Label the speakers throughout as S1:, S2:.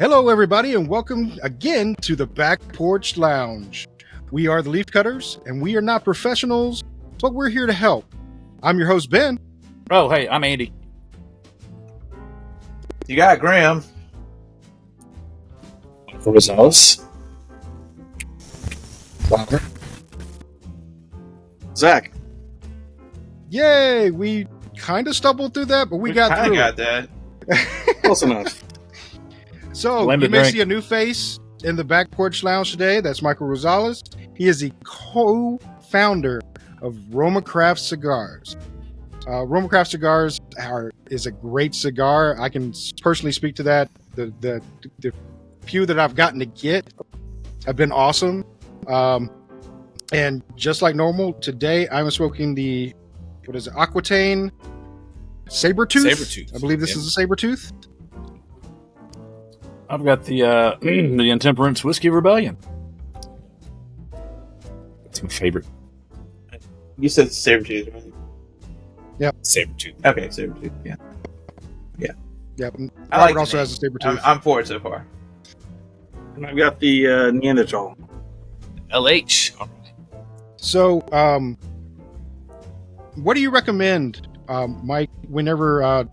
S1: Hello, everybody, and welcome again to the Back Porch Lounge. We are the Leaf Cutters, and we are not professionals, but we're here to help. I'm your host, Ben.
S2: Oh, hey, I'm Andy.
S3: You got Graham.
S2: Michael Rosales.
S4: Zach.
S1: Yay! We kind of stumbled through that, but we got through
S3: got
S1: it.
S3: that.
S4: Close enough.
S1: So, you may see a new face in the Back Porch Lounge today. That's Michael Rosales. He is the co-founder of RoMa Craft Cigars. RoMa Craft Cigars is a great cigar. I can personally speak to that. The few that I've gotten to get have been awesome. And just like normal, today I'm smoking the, Aquitaine Sabertooth? I believe this is a Sabertooth.
S2: I've got the Intemperance Whiskey Rebellion. It's my favorite.
S3: You said Sabertooth, right?
S1: Yep.
S2: Sabertooth.
S3: Okay, Sabertooth. Yeah.
S1: Yep.
S3: I
S1: Robert
S3: like
S1: also has a Sabertooth.
S3: I'm for it so far.
S4: And I've got the Neanderthal.
S2: LH.
S1: So, what do you recommend, Mike, whenever,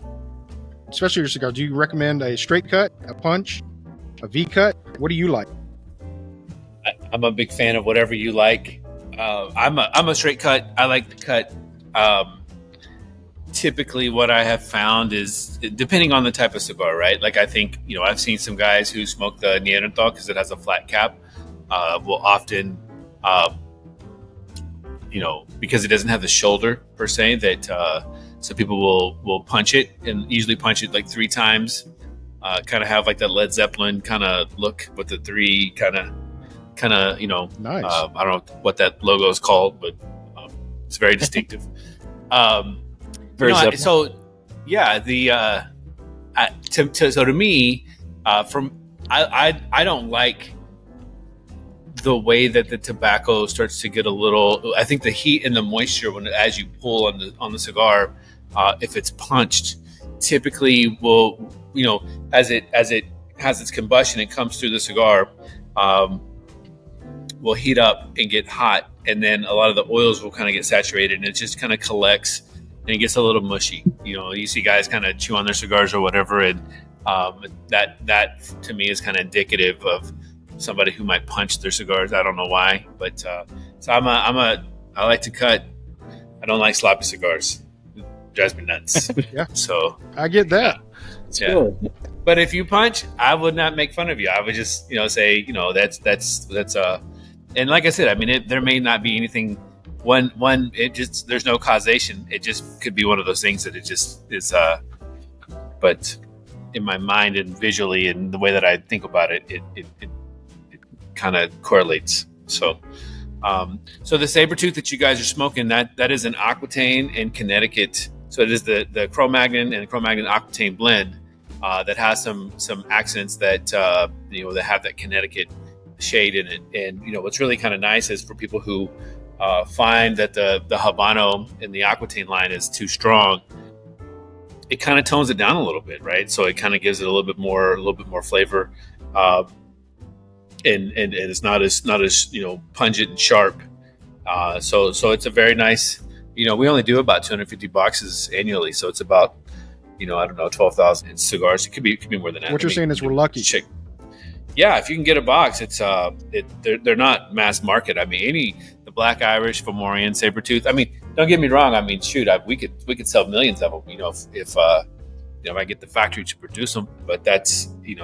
S1: especially your cigar, do you recommend a straight cut, a punch, a V cut? What do you like?
S5: I'm a big fan of whatever you like. I'm a straight cut. I like to cut. Typically, what I have found is, depending on the type of cigar, right? Like I think, I've seen some guys who smoke the Neanderthal because it has a flat cap. Will often, because it doesn't have the shoulder per se, that so people will punch it and usually punch it like 3 times. Kind of have like that Led Zeppelin kind of look with the 3 kind of
S1: Nice.
S5: I don't know what that logo is called, but it's very distinctive. So yeah, to me, I don't like the way that the tobacco starts to get a little. I think the heat and the moisture as you pull on the cigar, if it's punched, typically will as it has its combustion, it comes through the cigar, will heat up and get hot, and then a lot of the oils will kind of get saturated, and it just kind of collects and it gets a little mushy. You see guys kind of chew on their cigars or whatever, and that to me is kind of indicative of somebody who might punch their cigars. I don't know why, but so I like to cut. I don't like sloppy cigars. It drives me nuts.
S1: Yeah.
S5: So
S1: I get that.
S5: Yeah. But if you punch, I would not make fun of you. I would just, say, that's and like I said, I mean, there may not be anything. There's no causation. It just could be one of those things that it just is. But in my mind and visually and the way that I think about it, it kind of correlates. So the Sabertooth that you guys are smoking, that is an Aquitaine in Connecticut. So it is the Cro-Magnon and the Cro-Magnon Aquitaine blend that has some accents that that have that Connecticut shade in it. And what's really kind of nice is for people who find that the Habano in the Aquitaine line is too strong, it kind of tones it down a little bit, right? So it kind of gives it a little bit more flavor. And it's not as pungent and sharp. So it's a very nice. We only do about 250 boxes annually, so it's about 12,000 cigars. It could be more than that.
S1: What you're saying is we're lucky.
S5: Yeah, if you can get a box, it's they're not mass market. I mean, the Black Irish, Fomorian, Sabertooth. I mean, don't get me wrong. I mean, shoot, we could sell millions of them. If I get the factory to produce them. But that's we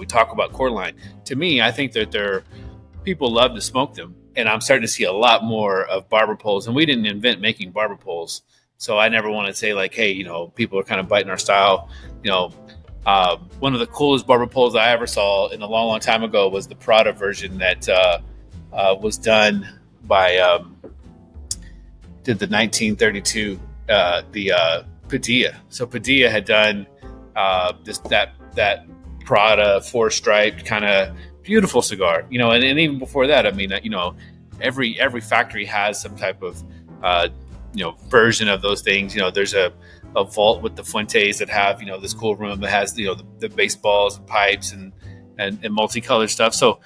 S5: talk about core line. To me, I think that people love to smoke them, and I'm starting to see a lot more of barber poles. And we didn't invent making barber poles, so I never want to say like, hey, people are kind of biting our style. One of the coolest barber poles I ever saw in a long, long time ago was the Prada version that was done by did the 1932 the Padilla. So Padilla had done that Prada 4-striped kind of beautiful cigar, and even before that, I mean, every factory has some type of version of those things. There's a vault with the Fuentes that have this cool room that has the baseballs and pipes and multicolored stuff. So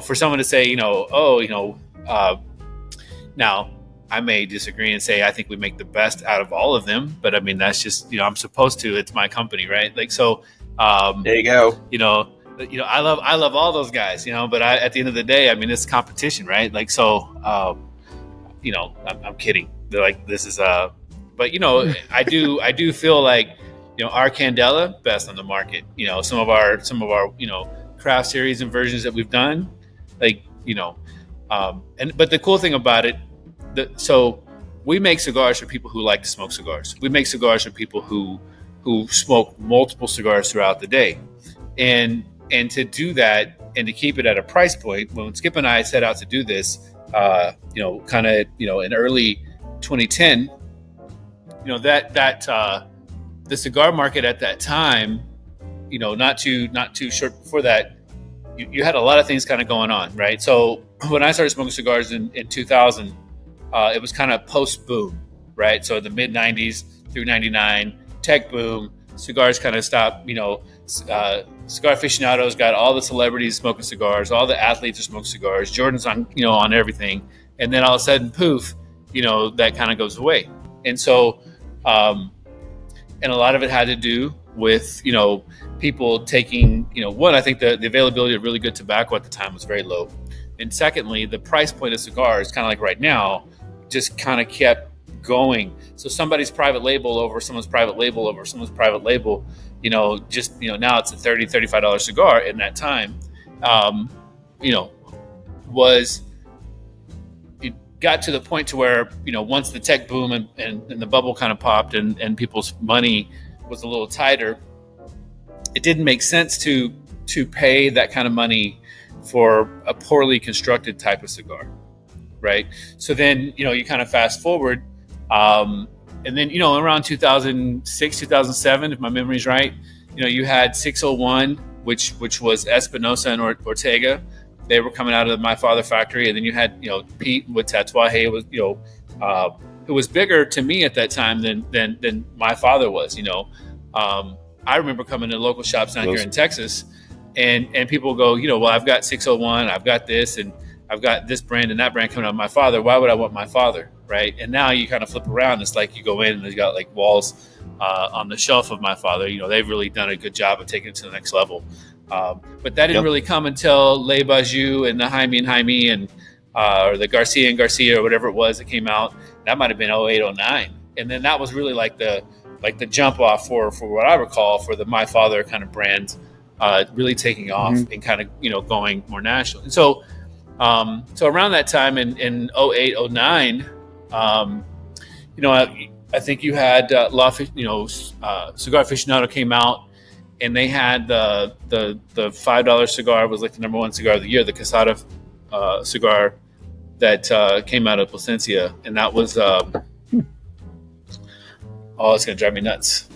S5: for someone to say now I may disagree and say I think we make the best out of all of them, but I mean that's just I'm supposed to. It's my company, right? Like so.
S3: There you go.
S5: I love all those guys, but at the end of the day, I mean, it's competition, right? Like, so, I'm kidding. They're like, this is, but I do feel like, our Candela best on the market, some of our, craft series and versions that we've done, like, but the cool thing about it, so we make cigars for people who like to smoke cigars. We make cigars for people who smoke multiple cigars throughout the day. And to do that and to keep it at a price point, when Skip and I set out to do this, in early 2010, the cigar market at that time, not too short before that, you had a lot of things kind of going on, right? So when I started smoking cigars in 2000, it was kind of post boom, right? So the mid 90s through 99, tech boom, cigars kind of stopped, Cigar Aficionados got all the celebrities smoking cigars, all the athletes are smoking cigars, Jordan's on everything, and then all of a sudden, poof, that kind of goes away. And so, and a lot of it had to do with people taking one, I think the availability of really good tobacco at the time was very low, and secondly, the price point of cigars, kind of like right now, just kind of kept going. So somebody's private label over someone's private label over someone's private label, now it's a $30-$35 cigar. In that time, it got to the point to where, once the tech boom and the bubble kind of popped and people's money was a little tighter, it didn't make sense to pay that kind of money for a poorly constructed type of cigar. Right. So then, you kind of fast forward, and then, around 2006, 2007, if my memory's right, you had 601, which was Espinosa and Ortega. They were coming out of the My Father factory. And then you had, Pete with Tatuaje, was, who was bigger to me at that time than My Father was, I remember coming to local shops down here in Texas and people go, well, I've got 601, I've got this, and I've got this brand and that brand coming out of My Father. Why would I want My Father? Right. And now you kind of flip around. It's like you go in and there's got like walls on the shelf of My Father. They've really done a good job of taking it to the next level. But that didn't really come until Le Bajou and the Jaime and or the Garcia and Garcia or whatever it was that came out. That might have been 08, 09. And then that was really like the jump off for what I recall for the My Father kind of brand really taking off and kind of, going more national. And so around that time in 08, 09, I think you had Cigar Aficionado came out, and they had the $5 cigar was like the number one cigar of the year, the Quesada cigar that came out of Plasencia, and that was it's gonna drive me nuts.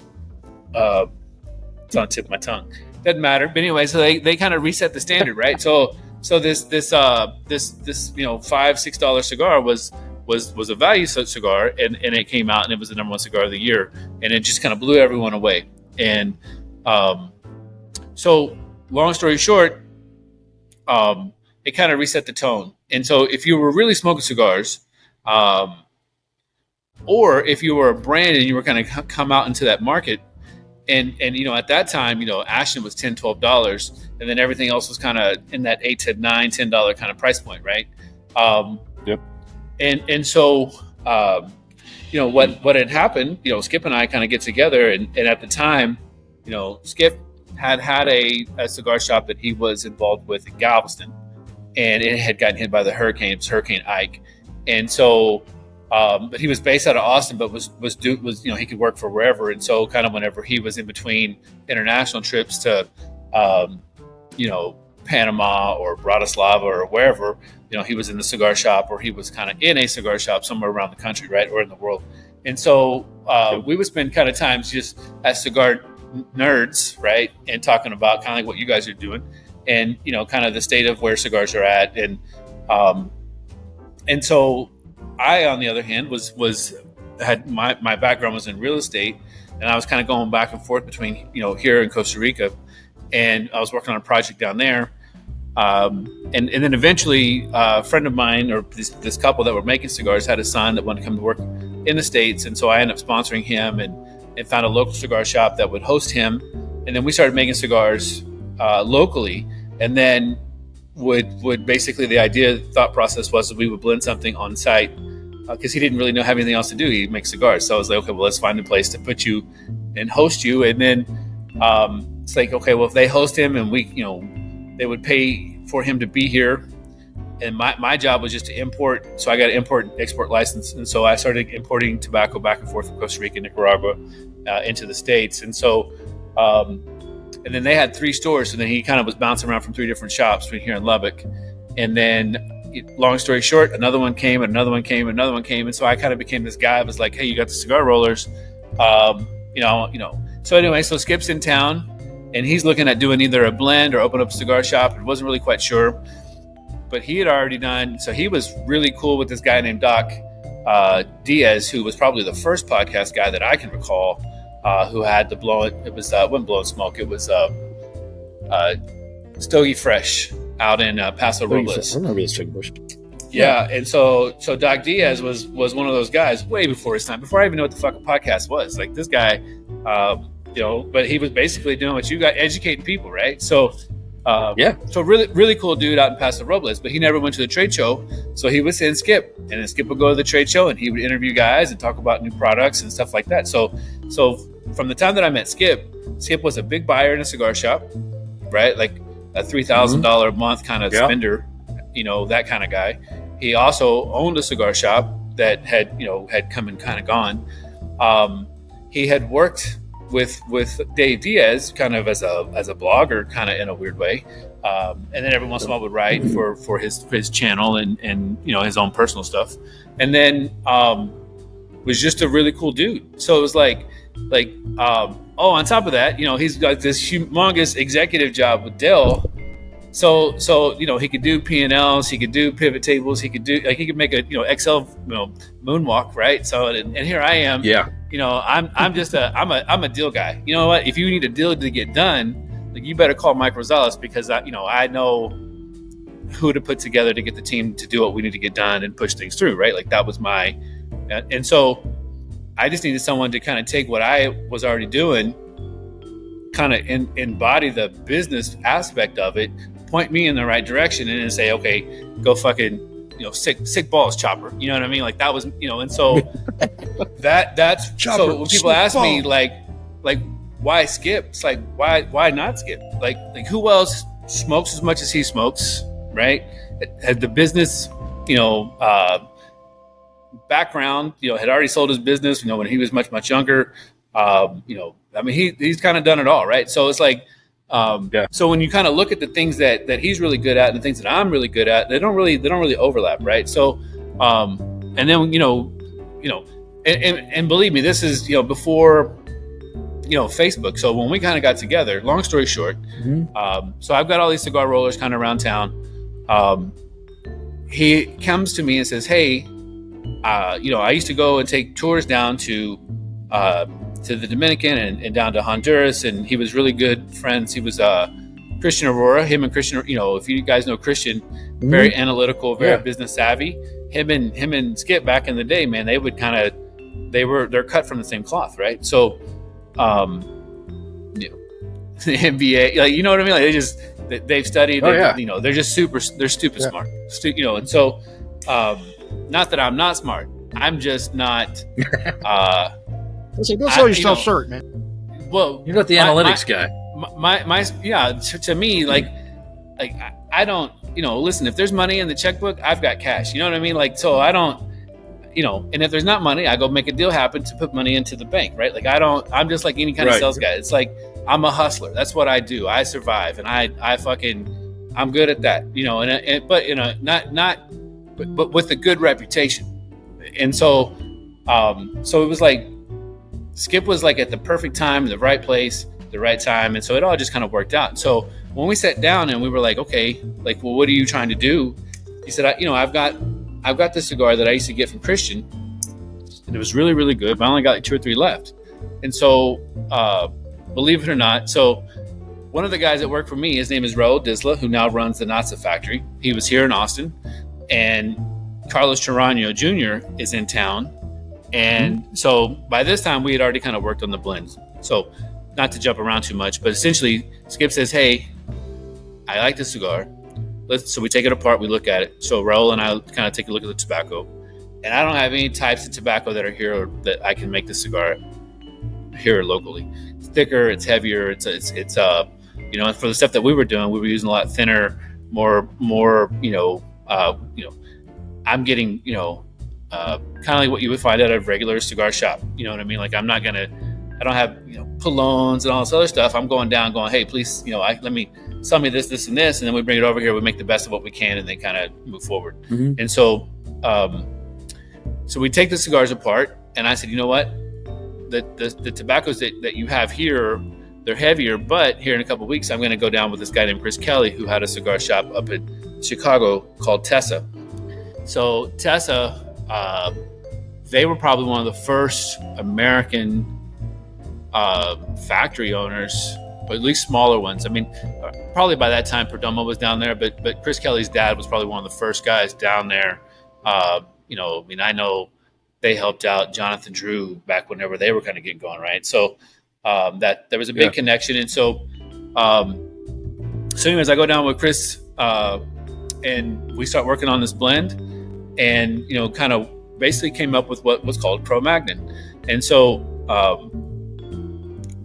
S5: It's on the tip of my tongue. Doesn't matter, but anyway, so they kind of reset the standard, right? So this $5-6 cigar was a value cigar, and it came out and it was the number one cigar of the year, and it just kind of blew everyone away. And so long story short, it kind of reset the tone. And so if you were really smoking cigars, or if you were a brand and you were kind of come out into that market, and at that time, Ashton was $10-12, and then everything else was kind of in that $8 to $9, $10 kind of price point, right?
S2: Yep.
S5: And so what had happened, Skip and I kind of get together, and at the time, Skip had a cigar shop that he was involved with in Galveston, and it had gotten hit by the hurricane. It was Hurricane Ike, and so. But he was based out of Austin, but was he could work for wherever, and so kind of whenever he was in between international trips to, Panama or Bratislava or wherever, he was in the cigar shop, or he was kind of in a cigar shop somewhere around the country, right, or in the world, and so we would spend kind of times just as cigar nerds, right, and talking about kind of like what you guys are doing, and kind of the state of where cigars are at, and so. I, on the other hand, was had my background was in real estate, and I was kind of going back and forth between, here in Costa Rica, and I was working on a project down there. And then eventually a friend of mine, or this couple that were making cigars, had a son that wanted to come to work in the States. And so I ended up sponsoring him and found a local cigar shop that would host him. And then we started making cigars locally. And then would basically the thought process was that we would blend something on site, because he didn't really have anything else to do. He makes cigars. So I was like, okay, well, let's find a place to put you and host you. And then it's like, okay, well, if they host him and we, they would pay for him to be here. And my job was just to import. So I got an import and export license. And so I started importing tobacco back and forth from Costa Rica, Nicaragua, into the States. And so, and then they had 3 stores. So then he kind of was bouncing around from 3 different shops between here in Lubbock. And then long story short, another one came and another one came and another one came. And so I kind of became this guy. I was like, hey, you got the cigar rollers, So anyway, so Skip's in town. And he's looking at doing either a blend or open up a cigar shop. I wasn't really quite sure, but he had already done. So he was really cool with this guy named Doc Diaz, who was probably the first podcast guy that I can recall, who had the blowing. It was wasn't blowing smoke. It was Stogie Fresh out in Paso Robles.
S2: I remember this chicken bush.
S5: Yeah, and so Doc Diaz was one of those guys way before his time. Before I even knew what the fuck a podcast was. Like this guy. But he was basically doing what you got, educating people, right? So, so really, really cool dude out in Paso Robles, but he never went to the trade show. So he would send Skip, and then Skip would go to the trade show and he would interview guys and talk about new products and stuff like that. So from the time that I met Skip was a big buyer in a cigar shop, right? Like a $3,000 a month kind of spender, that kind of guy. He also owned a cigar shop that had come and kind of gone. He had worked with Dave Diaz kind of as a blogger, kind of in a weird way, and then every once in a while would write for his channel and his own personal stuff, and then was just a really cool dude. So it was like on top of that, he's got this humongous executive job with Dell. So he could do P&Ls, he could do pivot tables, he could make a Excel moonwalk, right? So and here I am, I'm a deal guy. You know what? If you need a deal to get done, like you better call Mike Rosales, because I know who to put together to get the team to do what we need to get done and push things through, right? Like that was and so I just needed someone to kind of take what I was already doing, kind of embody the business aspect of it, point me in the right direction, and then say, okay, go fucking, sick balls, chopper. You know what I mean? Like that was, and so that's chopper, so when people ask me like why Skip? It's like why not Skip? Like who else smokes as much as he smokes, right? Had the business, background, had already sold his business, when he was much younger. He's kind of done it all, right? So it's like, so when you kind of look at the things that he's really good at and the things that I'm really good at, they don't really overlap, right? So, and then and believe me, this is before Facebook. So when we kind of got together, long story short, so I've got all these cigar rollers kind of around town. He comes to me and says, "Hey, I used to go and take tours down to the Dominican and down to Honduras, and he was really good friends. He was Christian Aurora. Him and Christian, if you guys know Christian, very analytical, very business savvy. Him and Skip back in the day, man, they would they're cut from the same cloth, right? So, the MBA, like you know what I mean? Like they've studied. They're just they're stupid smart, and so not that I'm not smart. I'm just not.
S1: Don't sell yourself short, man.
S5: Well,
S2: you're not the analytics guy.
S5: To me, like I don't, listen, if there's money in the checkbook, I've got cash. You know what I mean? Like, so I don't, and if there's not money, I go make a deal happen to put money into the bank, right? Like I'm just like any kind of sales guy. It's like, I'm a hustler. That's what I do. I survive, and I'm good at that, but with a good reputation. And so it was like, Skip was like at the perfect time, the right place, the right time. And so it all just kind of worked out. So when we sat down and we were like, okay, like, well, what are you trying to do? He said, I've got this cigar that I used to get from Christian. and it was really, really good, but I only got like 2 or 3 left. And so, believe it or not, so one of the guys that worked for me, his name is Raul Disla, who now runs the Natsa factory. He was here in Austin, and Carlos Charano Jr. is in town. And so by this time we had already kind of worked on the blends. So not to jump around too much, but essentially Skip says, hey, I like this cigar. So we take it apart, we look at it. So Raul and I kind of take a look at the tobacco, and I don't have any types of tobacco that are here or that I can make this cigar here locally. It's thicker, it's heavier, it's for the stuff that we were doing, we were using a lot thinner, more I'm getting, kind of like what you would find at a regular cigar shop. You know what I mean? Like I don't have, colognes and all this other stuff. I'm going down going, hey, please, let me sell me this, and this. And then we bring it over here. We make the best of what we can and then kind of move forward. Mm-hmm. And so, so we take the cigars apart, and I said, you know what? The tobaccos that you have here, they're heavier, but here in a couple of weeks, I'm going to go down with this guy named Chris Kelly, who had a cigar shop up in Chicago called Tessa. So Tessa, they were probably one of the first American factory owners, or at least smaller ones. I mean, probably by that time Perdomo was down there, but Chris Kelly's dad was probably one of the first guys down there. I know they helped out Jonathan Drew back whenever they were kind of getting going, right? So that there was a big connection. And so anyways, I go down with Chris and we start working on this blend, and kind of basically came up with what was called Cro-Magnon. And so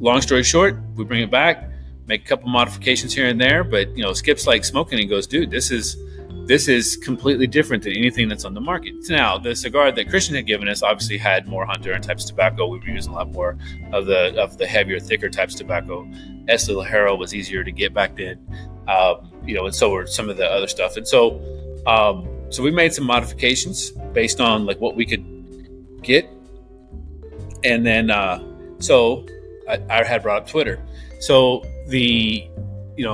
S5: long story short, we bring it back, make a couple modifications here and there, but Skip's like smoking and goes, dude, this is completely different than anything that's on the market. Now, the cigar that Christian had given us obviously had more Honduran types of tobacco. We were using a lot more of the heavier, thicker types of tobacco. Este Ligero was easier to get back then, and so were some of the other stuff. And so we made some modifications based on like what we could get. And then, so I had brought up Twitter. So the,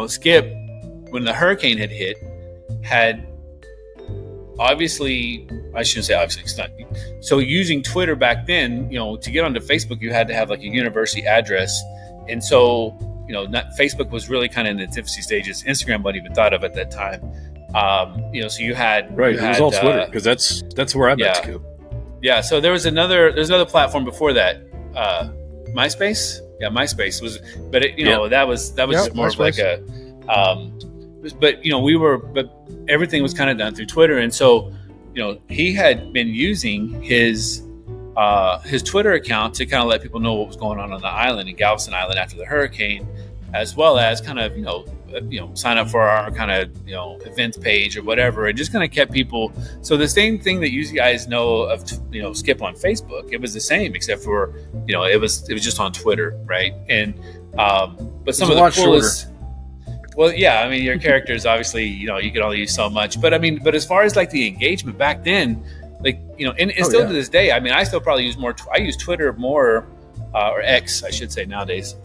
S5: Skip, when the hurricane had hit, had obviously, I shouldn't say obviously, it's not. So using Twitter back then, to get onto Facebook, you had to have like a university address. And so, Facebook was really kind of in its infancy stages. Instagram wasn't even thought of at that time. So you had
S2: right. It was all Twitter, because that's where I met Scoop.
S5: Yeah. So there's another platform before that, MySpace. Yeah, MySpace was, but that was just more of like a, but everything was kind of done through Twitter, and so he had been using his Twitter account to kind of let people know what was going on the island, in Galveston Island, after the hurricane, as well as kind of sign up for our kind of events page or whatever, and just kind of kept people. So the same thing that you guys know of Skip on Facebook, it was the same, except for it was just on Twitter, right? And but some of the coolest. Well, yeah, I mean, your characters obviously, you can only use so much, but as far as like the engagement back then, like and still to this day, I mean, I still probably use more. I use Twitter more, or X, I should say nowadays.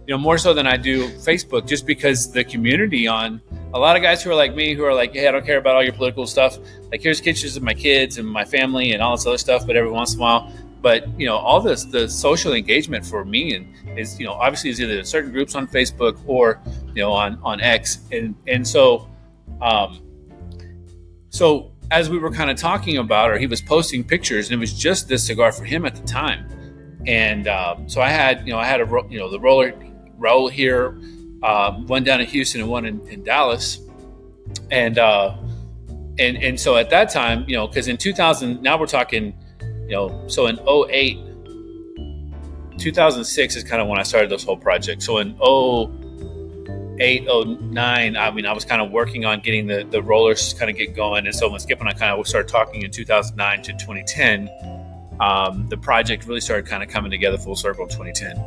S5: More so than I do Facebook, just because the community on a lot of guys who are like me, who are like, hey, I don't care about all your political stuff. Like, here's pictures of my kids and my family and all this other stuff, but every once in a while. But, all the social engagement for me is obviously is either in certain groups on Facebook or, on X. And so, so as we were kind of talking about, or he was posting pictures, and it was just this cigar for him at the time. And so I had the roll here, one down in Houston and one in Dallas, and so at that time, because in 2000, now we're talking, so in 2008, 2006 is kind of when I started this whole project. So in 2008, 2009, I mean, I was kind of working on getting the rollers kind of get going, and so when Skip and I kind of started talking in 2009 to 2010. The project really started kind of coming together full circle in 2010.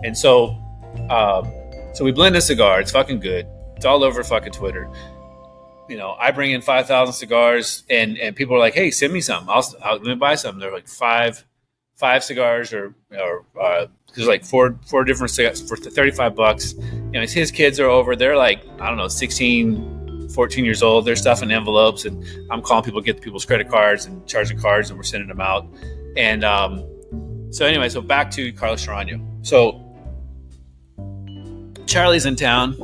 S5: And so we blend a cigar. It's fucking good. It's all over fucking Twitter. I bring in 5,000 cigars, and people are like, hey, send me some. Let me buy some. They're like five cigars, or there's like four different cigars for $35. His kids are over. They're like, I don't know, 16, 14 years old. They're stuffing envelopes, and I'm calling people, get people's credit cards and charging cards, and we're sending them out. And so anyway, so back to Carlos Serrano. So Charlie's in town,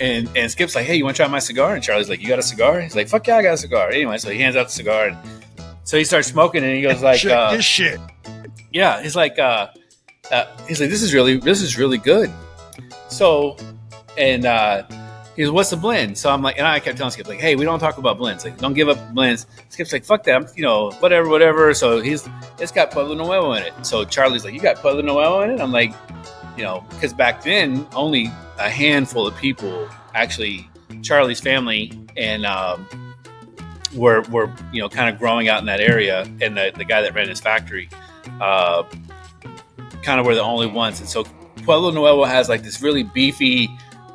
S5: and Skip's like, hey, you want to try my cigar? And Charlie's like, you got a cigar? He's like, fuck yeah, I got a cigar. Anyway, so he hands out the cigar, and so he starts smoking, and he goes like,
S1: this shit.
S5: Yeah, he's like, this is really good. So, and he goes, what's the blend? So I'm like, and I kept telling Skip, like, hey, we don't talk about blends. Like, don't give up blends. Skip's like, fuck that, whatever. So it's got Pueblo Nuevo in it. So Charlie's like, you got Pueblo Nuevo in it? I'm like, because back then only a handful of people, actually, Charlie's family and were kind of growing out in that area, and the guy that ran his factory kind of were the only ones. And so Pueblo Nuevo has like this really beefy,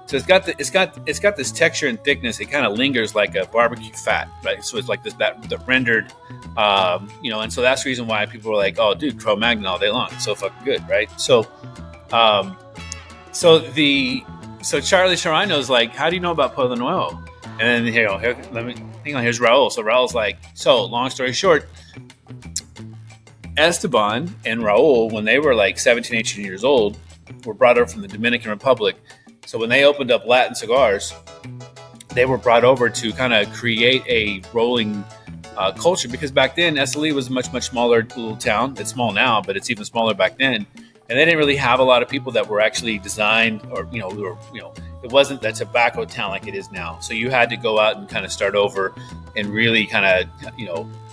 S5: so it's got this texture and thickness. It kind of lingers like a barbecue fat, right? So it's like the rendered, and so that's the reason why people were like, oh, dude, Cro-Magnon all day long. It's so fucking good, right? So, so Charlie Serrano's like, how do you know about Pueblo Nuevo? And then here's Raul. So Raul's like, so long story short, Esteban and Raul, when they were like 17, 18 years old, were brought over from the Dominican Republic. So when they opened up Latin Cigars, they were brought over to kind of create a rolling culture, because back then SLE was a much, much smaller little town. It's small now, but it's even smaller back then. And they didn't really have a lot of people that were actually designed, or it wasn't that tobacco town like it is now. So you had to go out and kind of start over and really kind of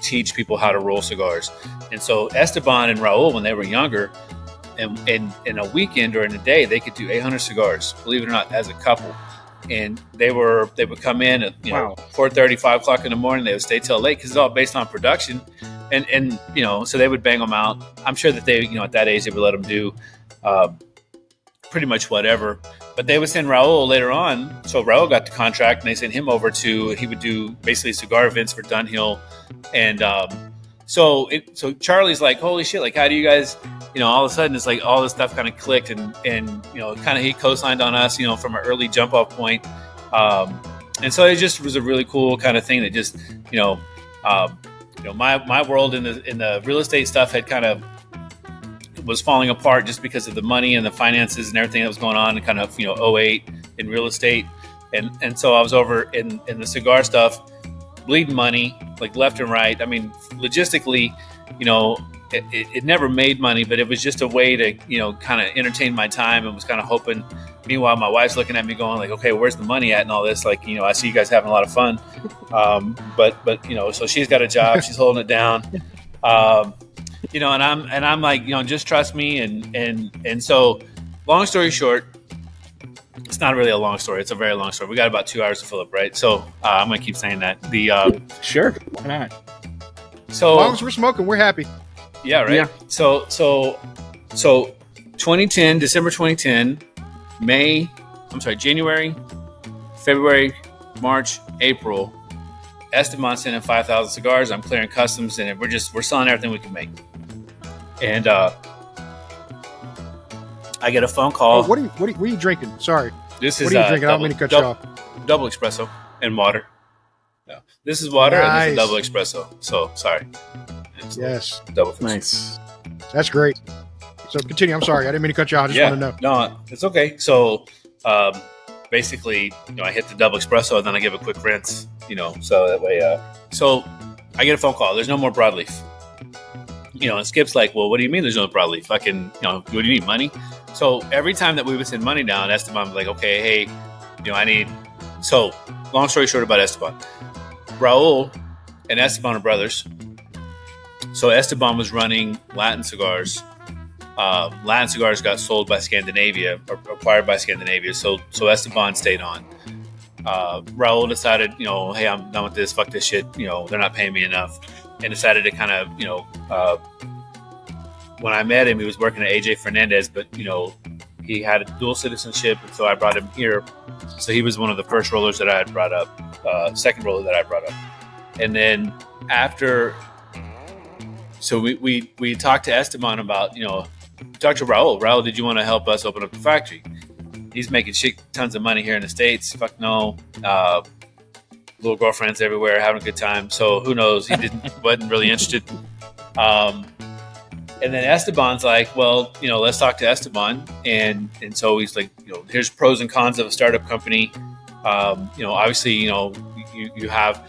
S5: teach people how to roll cigars. And so Esteban and Raul, when they were younger, and in a weekend or in a day, they could do 800 cigars, believe it or not, as a couple. And they would come in at 4:30, 5 o'clock in the morning. They would stay till late because it's all based on production. And so they would bang them out. I'm sure that they, at that age, they would let them do pretty much whatever. But they would send Raul later on. So Raul got the contract, and they sent him over he would do basically cigar events for Dunhill. And so Charlie's like, holy shit, like, how do you guys, all of a sudden it's like all this stuff kind of clicked, and kind of he co-signed on us, from an early jump off point. And so it just was a really cool kind of thing that just, my world in the real estate stuff had kind of was falling apart just because of the money and the finances and everything that was going on, and kind of 08 in real estate, and so I was over in the cigar stuff, bleeding money like left and right. I mean, logistically, it never made money, but it was just a way to kind of entertain my time, and was kind of hoping. Meanwhile, my wife's looking at me going like, okay, where's the money at and all this? Like, I see you guys having a lot of fun. But so she's got a job, she's holding it down. And I'm like, just trust me. And so long story short, it's not really a long story. It's a very long story. We got about 2 hours to fill up, right? So I'm going to keep saying that.
S3: Sure. Why not?
S5: So
S1: as long as we're smoking, we're happy.
S5: Yeah. Right. Yeah. So 2010, December 2010, January, February, March, April, Esteban sent in 5,000 cigars. I'm clearing customs, and we're selling everything we can make. And I get a phone call.
S1: Oh, what are you drinking? Sorry.
S5: This is
S1: what are you drinking? I don't mean to cut you off.
S5: Double espresso and water. No, this is water,
S1: nice.
S5: And this is double espresso. So sorry.
S1: Yes.
S5: Double.
S3: Nice.
S1: That's great. So continue. I'm sorry. I didn't mean to cut you off. I just want to know.
S5: No, it's okay. So basically, I hit the double espresso, and then I give a quick rinse, so that way. So I get a phone call. There's no more broadleaf. And Skip's like, well, what do you mean there's no broadleaf? I can, what do you need, money? So every time that we would send money down, Esteban was like, okay, hey, I need. So long story short about Esteban, Raul and Esteban are brothers. So Esteban was running Latin Cigars. Latin Cigars got sold by Scandinavia, or acquired by Scandinavia. So Esteban stayed on. Raul decided, hey, I'm done with this. Fuck this shit. They're not paying me enough, and decided to kind of, when I met him, he was working at AJ Fernandez, but he had a dual citizenship, and so I brought him here. So he was one of the first rollers that I had brought up, second roller that I brought up, and then after. So we talked to Esteban about, talked to Raul. Raul, did you want to help us open up the factory? He's making tons of money here in the States. Fuck no. Little girlfriends everywhere, having a good time. So who knows? He wasn't really interested. And then Esteban's like, well, let's talk to Esteban. And so he's like, here's pros and cons of a startup company. Obviously, you have,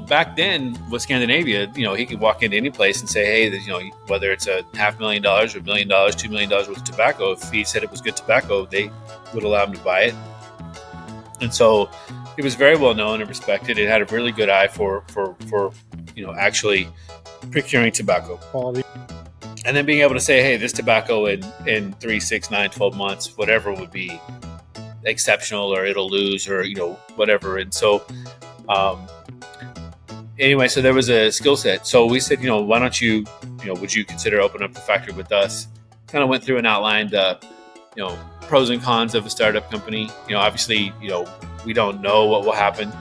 S5: back then with Scandinavia, he could walk into any place and say, hey, whether it's a $500,000 or $1 million, $2 million worth of tobacco, if he said it was good tobacco, they would allow him to buy it. And so it was very well known and respected. It had a really good eye for actually procuring tobacco quality. And then being able to say, hey, this tobacco in 3, 6, 9, 12 months, whatever would be exceptional, or it'll lose, or, whatever. And so, anyway, so there was a skill set. So we said, why don't you, would you consider opening up the factory with us? Kind of went through and outlined, pros and cons of a startup company. Obviously, we don't know what will happen.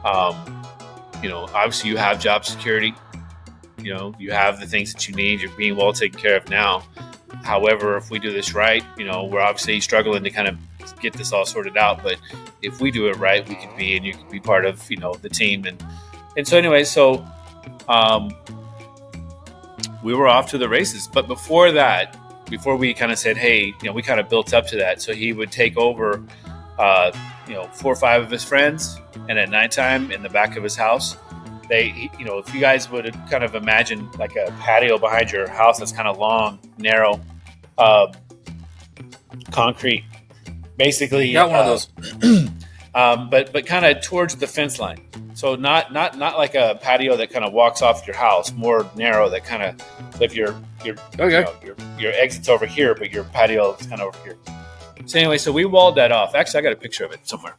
S5: Obviously you have job security. You have the things that you need. You're being well taken care of now. However, if we do this right, we're obviously struggling to kind of get this all sorted out. But if we do it right, we can be, and you can be part of, the team. And so anyway, we were off to the races. But before we kind of said, hey, we kind of built up to that. So he would take over, 4 or 5 of his friends, and at nighttime in the back of his house, if you guys would kind of imagine like a patio behind your house that's kind of long, narrow, concrete, basically.
S2: Got one of those.
S5: But kind of towards the fence line. So not like a patio that kind of walks off your house, more narrow, that kind of, so if your exit's over here, but your patio is kind of over here. So anyway, so we walled that off. Actually, I got a picture of it somewhere.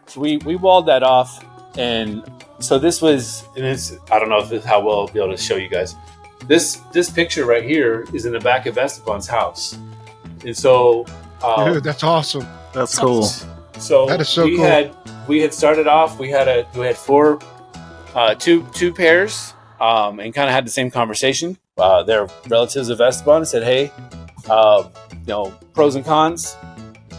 S5: So we walled that off, and so this was, and I don't know if how well I'll be able to show you guys. This picture right here is in the back of Esteban's house, and so
S1: dude, that's awesome.
S4: That's cool.
S5: So
S1: that is so cool.
S5: We had started off. We had 4, two pairs, and kind of had the same conversation. They're relatives of Esteban, and said, "Hey, pros and cons."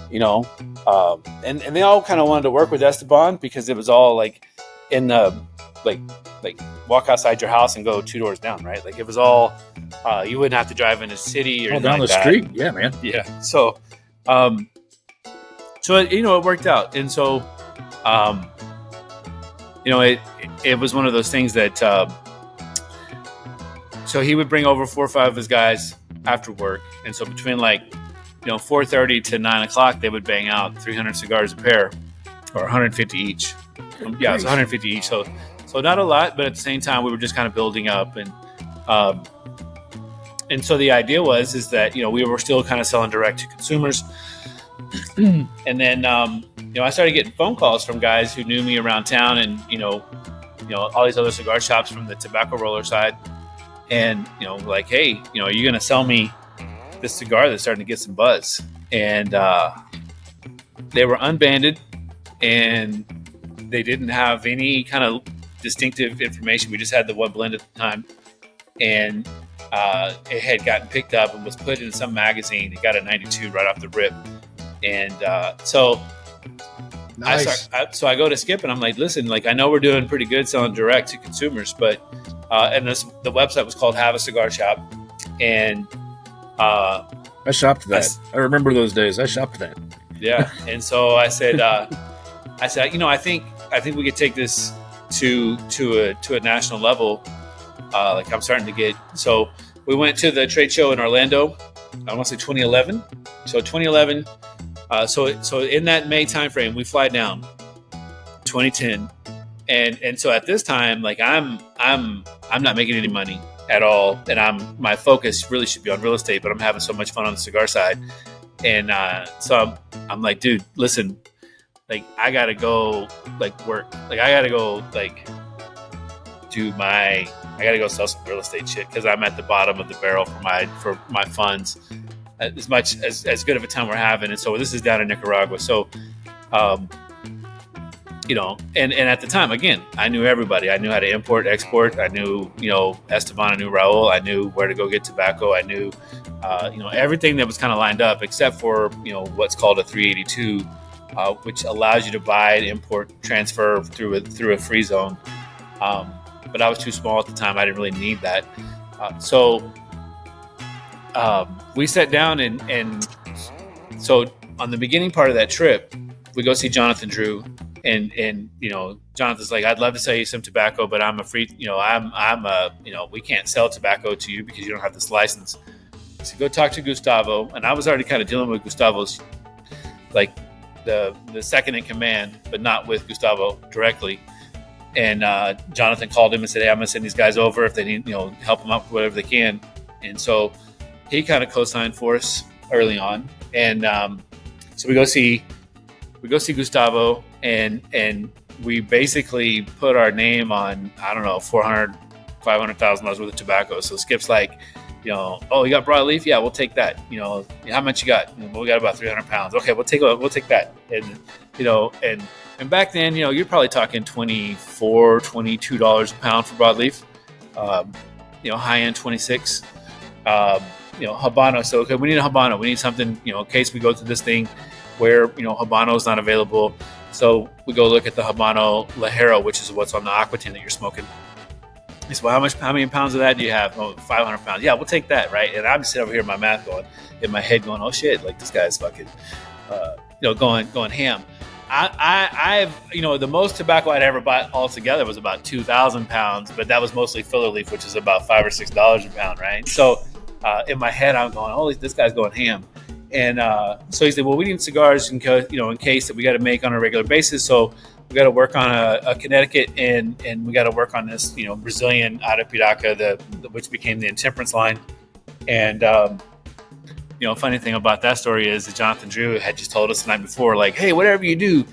S5: And they all kind of wanted to work with Esteban because it was all like in the like walk outside your house and go 2 doors down, right? Like it was all you wouldn't have to drive in a city or
S2: all down
S5: like
S2: the
S5: that.
S2: street. Yeah, man.
S5: Yeah. So it worked out, and so it was one of those things that so he would bring over 4 or 5 of his guys after work, and so between 4:30 to 9 o'clock, they would bang out 300 cigars a pair, or 150 each. Yeah, it's 150 each. So not a lot, but at the same time, we were just kind of building up, and so the idea is that we were still kind of selling direct to consumers, and then I started getting phone calls from guys who knew me around town, and all these other cigar shops from the tobacco roller side, and like, hey, are you going to sell me this cigar that's starting to get some buzz? And they were unbanded, and they didn't have any kind of distinctive information. We just had the one blend at the time, and it had gotten picked up and was put in some magazine. It got a 92 right off the rip, and so
S1: nice.
S5: I go to Skip, and I'm like, listen, I know we're doing pretty good selling direct to consumers, but and the website was called Have a Cigar Shop, and
S2: I shopped that. I remember those days. I shopped that.
S5: Yeah, and so I said, I think we could take this to a national level. I'm starting to get. So we went to the trade show in Orlando. I want to say 2011. So 2011. So in that May timeframe, we fly down. 2010, and so at this time, I'm not making any money at all, and my focus really should be on real estate, but I'm having so much fun on the cigar side, and so I'm like, dude, listen, I gotta go work, I gotta go I gotta go sell some real estate shit, because I'm at the bottom of the barrel for my funds, as much as good of a time we're having. And so this is down in Nicaragua, so and at the time, again, I knew everybody. I knew how to import, export. I knew, Esteban. I knew Raul. I knew where to go get tobacco. I knew, everything that was kind of lined up, except for, what's called a 382, which allows you to buy and import, transfer through a free zone. But I was too small at the time. I didn't really need that. So we sat down and so on the beginning part of that trip, we go see Jonathan Drew, and Jonathan's like, I'd love to sell you some tobacco, but I'm a free, we can't sell tobacco to you because you don't have this license. So go talk to Gustavo, and I was already kind of dealing with Gustavo's, like the second in command, but not with Gustavo directly. And Jonathan called him and said, hey, I'm gonna send these guys over if they need, help them out with whatever they can. And so he kind of co-signed for us early on, and so we go see Gustavo, and we basically put our name on, I don't know, $500,000 worth of tobacco. So Skip's like, oh, you got broadleaf? Yeah, we'll take that. How much you got? Well, we got about 300 pounds. Okay, we'll take that. And and back then, you're probably talking $24, $22 a pound for broadleaf. High end 26. Habano. So okay, we need a Habano. We need something, in case we go through this thing where Habano is not available. So we go look at the Habano Ligero, which is what's on the Aqua tin that you're smoking. He said, well, how many pounds of that do you have? Oh, 500 pounds. Yeah, we'll take that, right? And I'm sitting over here in my math in my head going, oh shit, like this guy's fucking, going ham. I've the most tobacco I'd ever bought altogether was about 2,000 pounds, but that was mostly filler leaf, which is about $5 or $6 a pound, right? So in my head, I'm going, oh, this guy's going ham. And so he said, well, we need cigars in case that we got to make on a regular basis. So we got to work on a Connecticut, and we got to work on this, Brazilian Arapiraca, which became the Intemperance line. And funny thing about that story is that Jonathan Drew had just told us the night before, like, hey, whatever you do,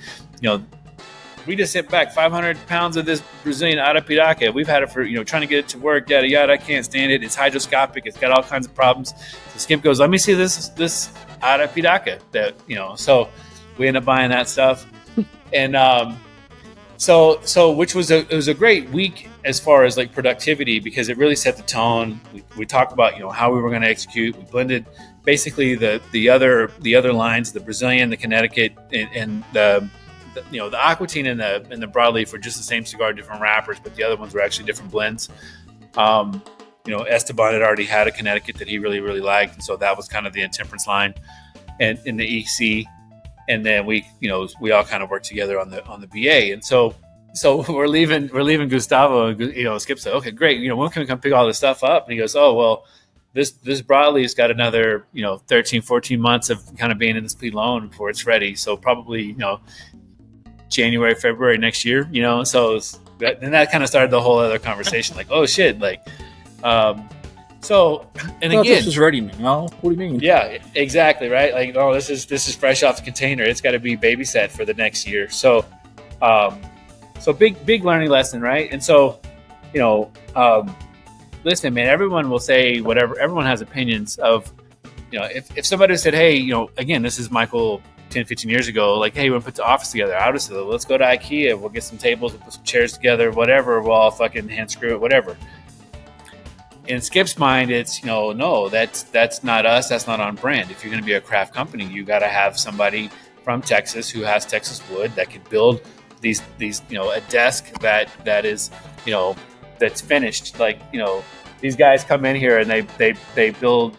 S5: we just sent back 500 pounds of this Brazilian Arapiraca. We've had it for, trying to get it to work, yada, yada. I can't stand it. It's hydroscopic. It's got all kinds of problems. So Skip goes, let me see this Arapiraca that, so we end up buying that stuff. And so which was a great week as far as like productivity, because it really set the tone. We talked about, how we were going to execute. We blended basically the other lines, the Brazilian, the Connecticut, and the Aquatine and the broadleaf were just the same cigar, different wrappers, but the other ones were actually different blends. Esteban had already had a Connecticut that he really, really liked, and so that was kind of the Intemperance line, and in the EC, and then we all kind of worked together on the BA, and so we're leaving Gustavo, and Skip said, okay, great, when can we come pick all this stuff up? And he goes, oh well, this broadleaf's got another 13, 14 months of kind of being in this complete loan before it's ready, so probably January, February next year, so that kind of started the whole other conversation, like, oh shit, like, so, and again,
S2: this is ready now. What do you mean?
S5: Yeah, exactly, right? Like, oh, this is fresh off the container. It's got to be babysat for the next year. So, big learning lesson, right? And so, listen, man, everyone will say whatever. Everyone has opinions of, if somebody said, hey, again, this is Michael 10, 15 years ago, like, hey, we're gonna put the office together. I would have said, let's go to IKEA. We'll get some tables, we'll put some chairs together, whatever. We'll all fucking hand screw it, whatever. In Skip's mind, it's, no, that's not us. That's not on brand. If you're going to be a craft company, you got to have somebody from Texas who has Texas wood that can build these, a desk that is, that's finished. Like, these guys come in here and they build,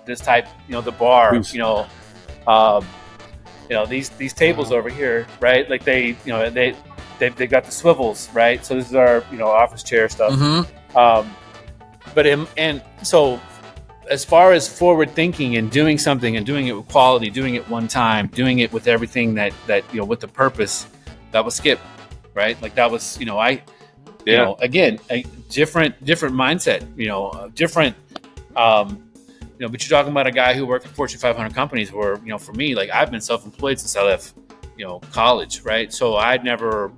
S5: this type, the bar, these tables over here, right? Like they've got the swivels, right? So this is our, office chair stuff. Mm-hmm. And so as far as forward thinking and doing something and doing it with quality, doing it one time, doing it with everything that with the purpose, that was Skip, right? Like that was, again, a different mindset, different, but you're talking about a guy who worked for Fortune 500 companies where, for me, like I've been self-employed since I left, college, right? So I never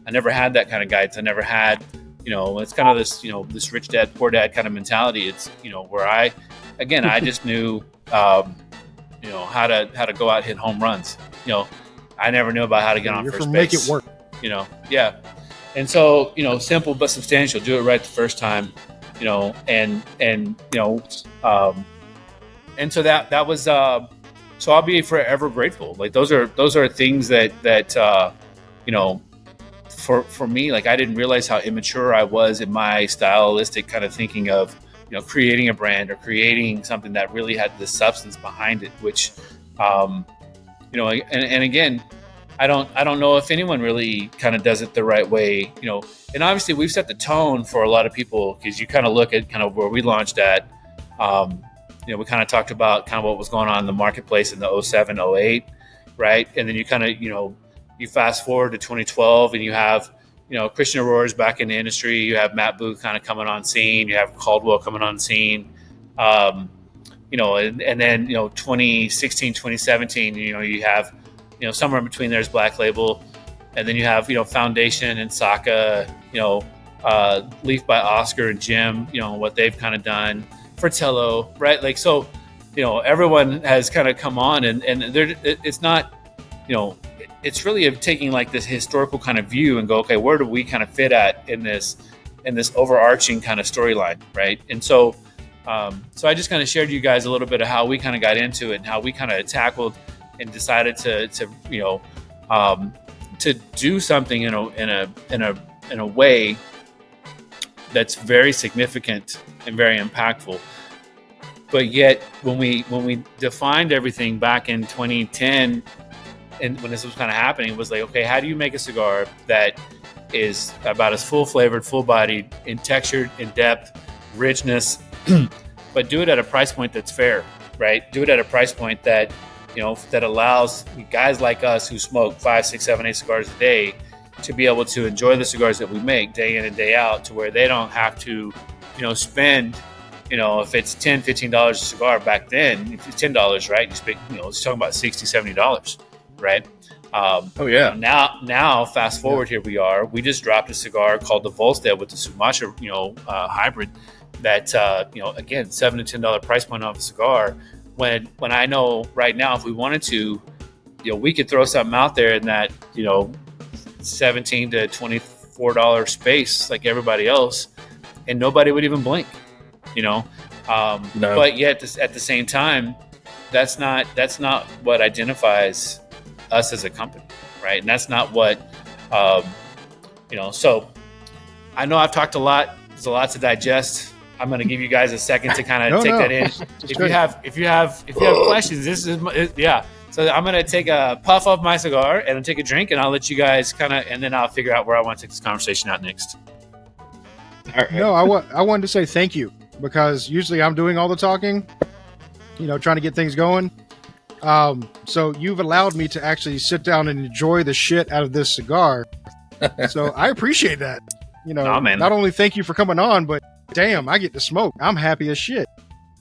S5: had that kind of guidance. I never had, it's kind of this, this rich dad, poor dad kind of mentality. It's, where I just knew, how to go out and hit home runs. I never knew about how to get on first base.
S1: Make it work.
S5: Yeah. And so, simple but substantial. Do it right the first time, and so that was, so I'll be forever grateful. Like those are things that for me, like I didn't realize how immature I was in my stylistic kind of thinking of creating a brand or creating something that really had the substance behind it, which, and again, I don't know if anyone really kind of does it the right way, and obviously we've set the tone for a lot of people, because you kind of look at kind of where we launched at. We kind of talked about kind of what was going on in the marketplace in the 07, 08, right? And then you kind of, you fast forward to 2012 and you have, Christian Aurora's back in the industry. You have Matt Booth kind of coming on scene. You have Caldwell coming on scene. And then, 2016, 2017, you have, somewhere in between there's Black Label. And then you have, Foundation and Saka, Leaf by Oscar and Jim, what they've kind of done. Fratello, right? Like, so, everyone has kind of come on and it's not, it's really taking like this historical kind of view and go, okay, where do we kind of fit at in this overarching kind of storyline, right? And so I just kind of shared you guys a little bit of how we kind of got into it and how we kind of tackled and decided to do something in a way that's very significant and very impactful. But yet, when we defined everything back in 2010, and when this was kind of happening, it was like, okay, how do you make a cigar that is about as full flavored, full bodied, in texture, in depth, richness, but do it at a price point that's fair, right? Do it at a price point that, that allows guys like us who smoke 5, 6, 7, 8 cigars a day to be able to enjoy the cigars that we make day in and day out, to where they don't have to, spend, if it's $10, $15 a cigar back then, if it's $10, right? You speak, it's talking about $60, $70, right?
S2: Oh yeah.
S5: Now, fast forward, here we are. We just dropped a cigar called the Volstead with the Sumatra, hybrid. That again, $7 to $10 price point off a cigar. When I know right now, if we wanted to, we could throw something out there in that $17 to $24 space like everybody else, and nobody would even blink. No. But yet at the same time, that's not what identifies us as a company, right? And that's not what so I know I've talked a lot. There's a lot to digest. I'm going to give you guys a second to kind of take that in. If you have questions, this is so I'm going to take a puff of my cigar and then take a drink, and I'll let you guys and then I'll figure out where I want to take this conversation out next.
S1: All right. No, I wanted to say thank you, because usually I'm doing all the talking, trying to get things going. So you've allowed me to actually sit down and enjoy the shit out of this cigar. So I appreciate that. Not only thank you for coming on, but damn, I get to smoke. I'm happy as shit.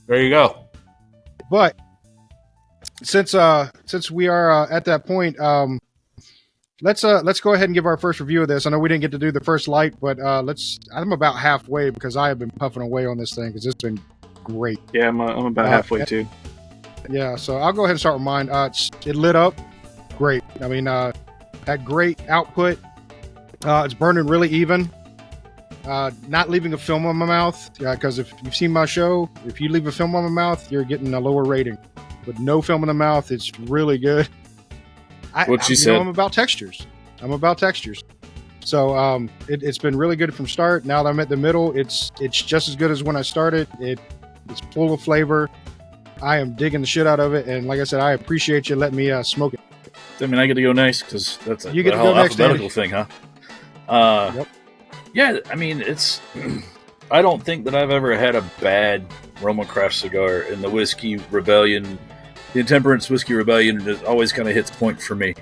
S5: There you go.
S1: But since we are at that point, let's go ahead and give our first review of this. I know we didn't get to do the first light, but I'm about halfway, because I have been puffing away on this thing because it's been great.
S4: Yeah, I'm about halfway too.
S1: Yeah, so I'll go ahead and start with mine. It lit up great. I mean, had great output. It's burning really even. Not leaving a film on my mouth, because if you've seen my show, if you leave a film on my mouth, you're getting a lower rating. But no film in the mouth, it's really good.
S2: What you said.
S1: I'm about textures. So it's been really good from start. Now that I'm at the middle, it's just as good as when I started. It's full of flavor. I am digging the shit out of it, and like I said, I appreciate you letting me smoke it.
S2: I mean, I get to go next, because that's
S1: you get to go next,
S2: alphabetical thing, huh?
S1: Yep.
S2: Yeah, I mean, I don't think that I've ever had a bad RoMa Craft cigar, and the Whiskey Rebellion, the Intemperance Whiskey Rebellion, it always kind of hits point for me.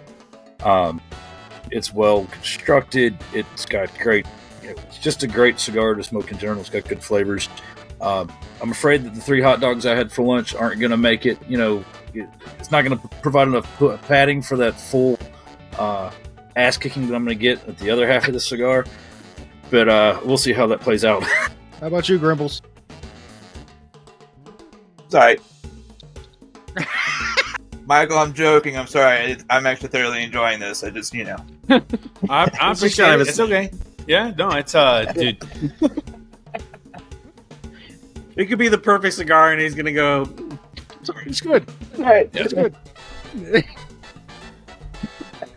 S2: It's well constructed. It's got it's just a great cigar to smoke in general. It's got good flavors. I'm afraid that the 3 hot dogs I had for lunch aren't going to make it. It's not going to provide enough padding for that full ass kicking that I'm going to get at the other half of the cigar. But we'll see how that plays out.
S1: How about you, Grimbles?
S6: Sorry. Michael, I'm joking. I'm sorry. I'm actually thoroughly enjoying this. I just,
S5: I appreciate it. It's okay. Yeah, no, it's dude.
S4: It could be the perfect cigar, and he's gonna go.
S1: Sorry, it's good.
S6: All right,
S1: it's good.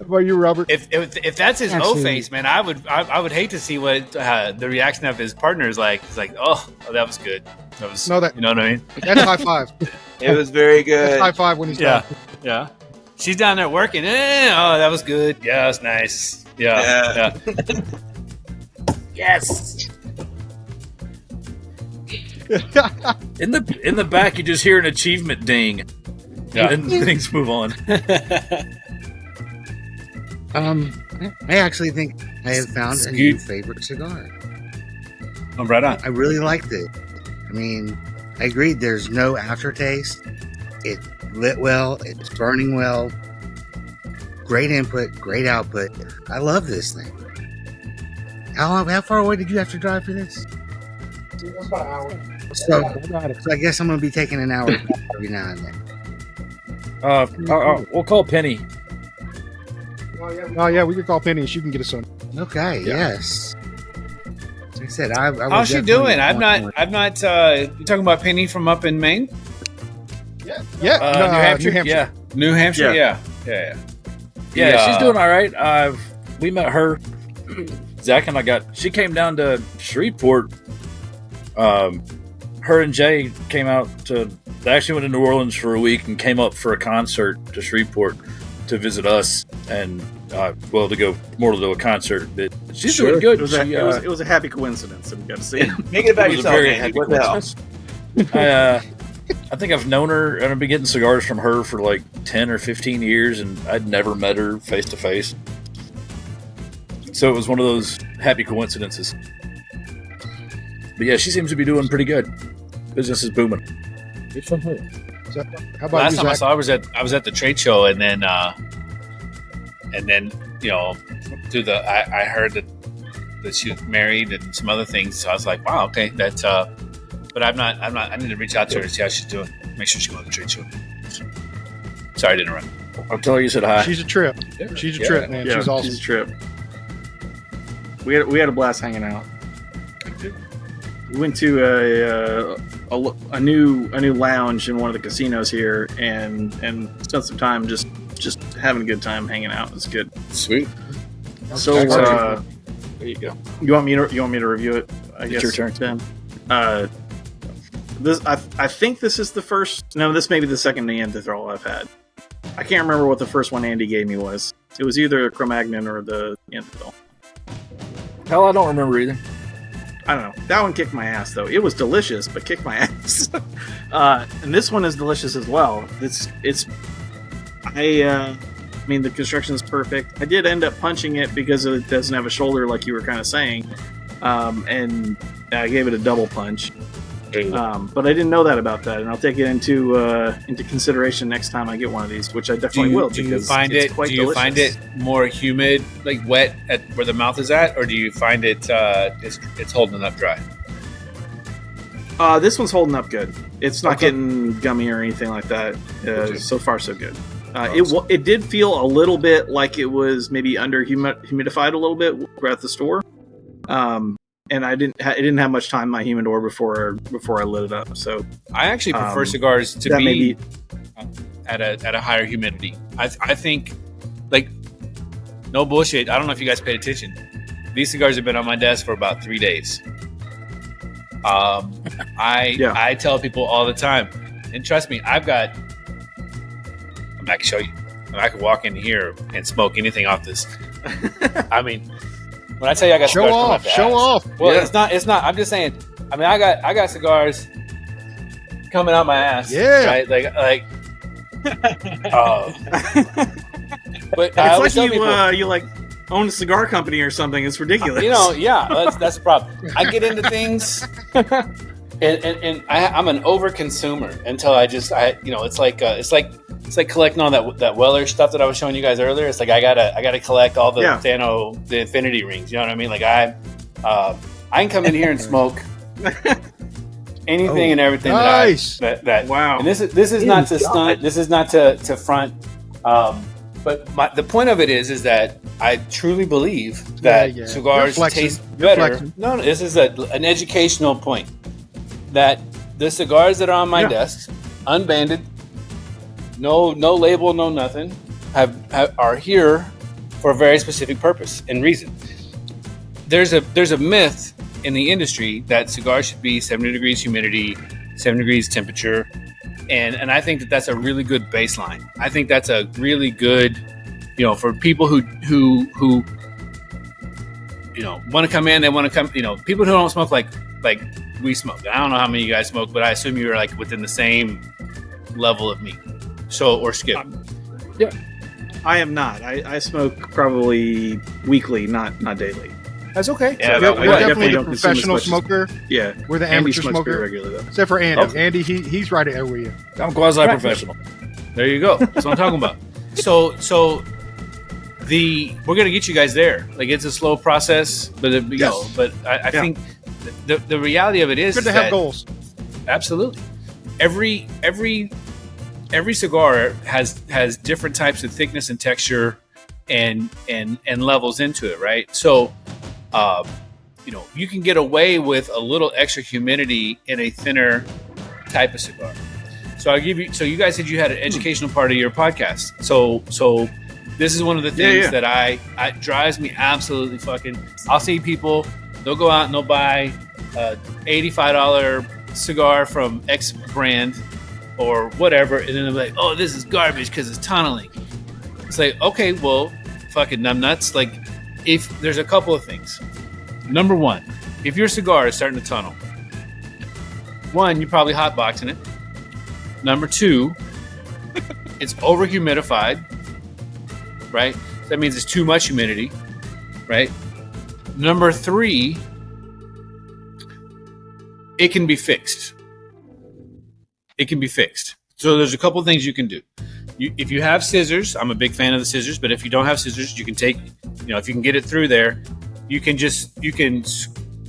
S1: about you, Robert?
S5: If that's his O face, man, I would hate to see what the reaction of his partner is like. He's like, oh, that was good. That was you know what I mean?
S1: That's high five.
S6: It was very good.
S1: That's high five when he's done.
S5: Yeah. She's down there working. Oh, that was good. Yeah, that's nice. Yeah. Yes.
S2: In the back, you just hear an achievement ding. Yeah. And things move on.
S7: I actually think I have found a new favorite cigar.
S5: I'm right on.
S7: I really liked it. I mean, I agreed there's no aftertaste. It lit well. It's burning well. Great input, great output. I love this thing. How far away did you have to drive for this?
S1: About an hour.
S7: So I guess I'm going to be taking an hour every now and then.
S2: We'll call Penny.
S1: Oh yeah, we could call Penny. She can get us some.
S7: Okay.
S1: Yeah.
S7: Yes. Like I said, I
S5: how's she doing? I'm not. You talking about Penny from up in Maine?
S1: Yeah.
S2: New Hampshire. Yeah.
S5: New Hampshire. Yeah.
S2: She's doing all right. We met her. Zach and she came down to Shreveport. Her and Jay came out they actually went to New Orleans for a week and came up for a concert to Shreveport to visit us and, to go more to a concert. But she's doing good.
S4: It was a happy coincidence that we got to see.
S6: Make it about yourself, man. What the hell?
S2: I think I've known her and I've been getting cigars from her for like 10 or 15 years and I'd never met her face to face. So it was one of those happy coincidences. But yeah, she seems to be doing pretty good. Business is booming.
S1: Good for her. So, how about
S5: last
S1: you,
S5: time I
S1: Zach?
S5: saw her I was at the trade show and then through I heard that she was married and some other things. So I was like, wow, okay, that's but I'm not I need to reach out to her to see how she's doing. Make sure she goes to the trade show. Sorry to interrupt.
S2: I'll tell her you said hi.
S1: She's a trip. She's a trip, man.
S4: Yeah,
S1: she's awesome.
S4: She's a trip. We had a blast hanging out. We went to a new lounge in one of the casinos here and spent some time just having a good time hanging out. It's good.
S5: Sweet.
S4: So
S2: there you go.
S4: You want me to review it? I guess
S2: your turn.
S4: Then. I think this is the first. No, this may be the second Neanderthal I've had. I can't remember what the first one Andy gave me was. It was either Cro-Magnon or the Neanderthal.
S2: Hell, I don't remember either.
S4: I don't know. That one kicked my ass, though. It was delicious, but kicked my ass. And this one is delicious as well. I mean, the construction is perfect. I did end up punching it because it doesn't have a shoulder, like you were kind of saying. And I gave it a double punch. But I didn't know that about that, and I'll take it into consideration next time I get one of these, which I definitely will.
S5: Do you find it more humid, like wet at where the mouth is at, or do you find it it's holding up dry?
S4: This one's holding up good. It's not getting gummy or anything like that. So far, so good. It did feel a little bit like it was maybe under humidified a little bit. We're at the store. And I didn't have much time in my humidor before I lit it up. So
S5: I actually prefer cigars to be at a higher humidity. I think, like, no bullshit. I don't know if you guys paid attention. These cigars have been on my desk for about 3 days. I tell people all the time, and trust me, I can show you. I could walk in here and smoke anything off this. I mean. When I tell you I got cigars
S1: show off.
S5: Well, yeah. It's not. I'm just saying. I mean, I got cigars coming out my ass.
S1: Yeah.
S5: Right. Like. But
S4: it's like you like own a cigar company or something. It's ridiculous.
S5: That's the problem. I get into things, and I'm an over consumer until it's like collecting all that Weller stuff that I was showing you guys earlier. It's like I gotta collect all the the infinity rings. You know what I mean? Like I can come in here and smoke anything and everything.
S1: Nice.
S5: That
S4: wow.
S5: And this is not to stunt. This is not to front. But the point of it is that I truly believe that cigars taste better. No, this is an educational point. That the cigars that are on my desk, unbanded, no label, no nothing, are here for a very specific purpose and reason. There's a myth in the industry that cigars should be 70 degrees humidity, 7 degrees temperature, and I think that's a really good baseline. I think that's a really good, for people who want to come in, they want to come, people who don't smoke like we smoke. I don't know how many of you guys smoke, but I assume you're like within the same level of me. Or Skip.
S4: Yeah. I am not. I smoke probably weekly, not daily.
S5: That's okay.
S1: Yeah, we're definitely the professional smoker.
S4: Yeah.
S1: We're the amateur smoker.
S4: Regularly, though.
S1: Except for Andy.
S5: Okay.
S1: Andy, he's right there with you.
S2: I'm quasi-professional.
S5: There you go. That's what I'm talking about. So we're gonna get you guys there. Like, it's a slow process, but I think the reality of it is
S1: good to have goals.
S5: Absolutely. Every cigar has different types of thickness and texture and levels into it, right? So you can get away with a little extra humidity in a thinner type of cigar. So you guys said you had an educational part of your podcast. So this is one of the things that I drives me absolutely fucking. I'll see people, they'll go out and they'll buy $85 cigar from X brand or whatever, and then they're like, oh, this is garbage because it's tunneling. It's like, okay, well, fucking numbnuts. Like, if there's a couple of things. Number one, if your cigar is starting to tunnel, one, you're probably hotboxing it. Number two, it's over humidified, right? So that means it's too much humidity, right? Number three, it can be fixed. It can be fixed. So there's a couple of things you can do. If you have scissors, I'm a big fan of the scissors, but if you don't have scissors, you can take, if you can get it through there,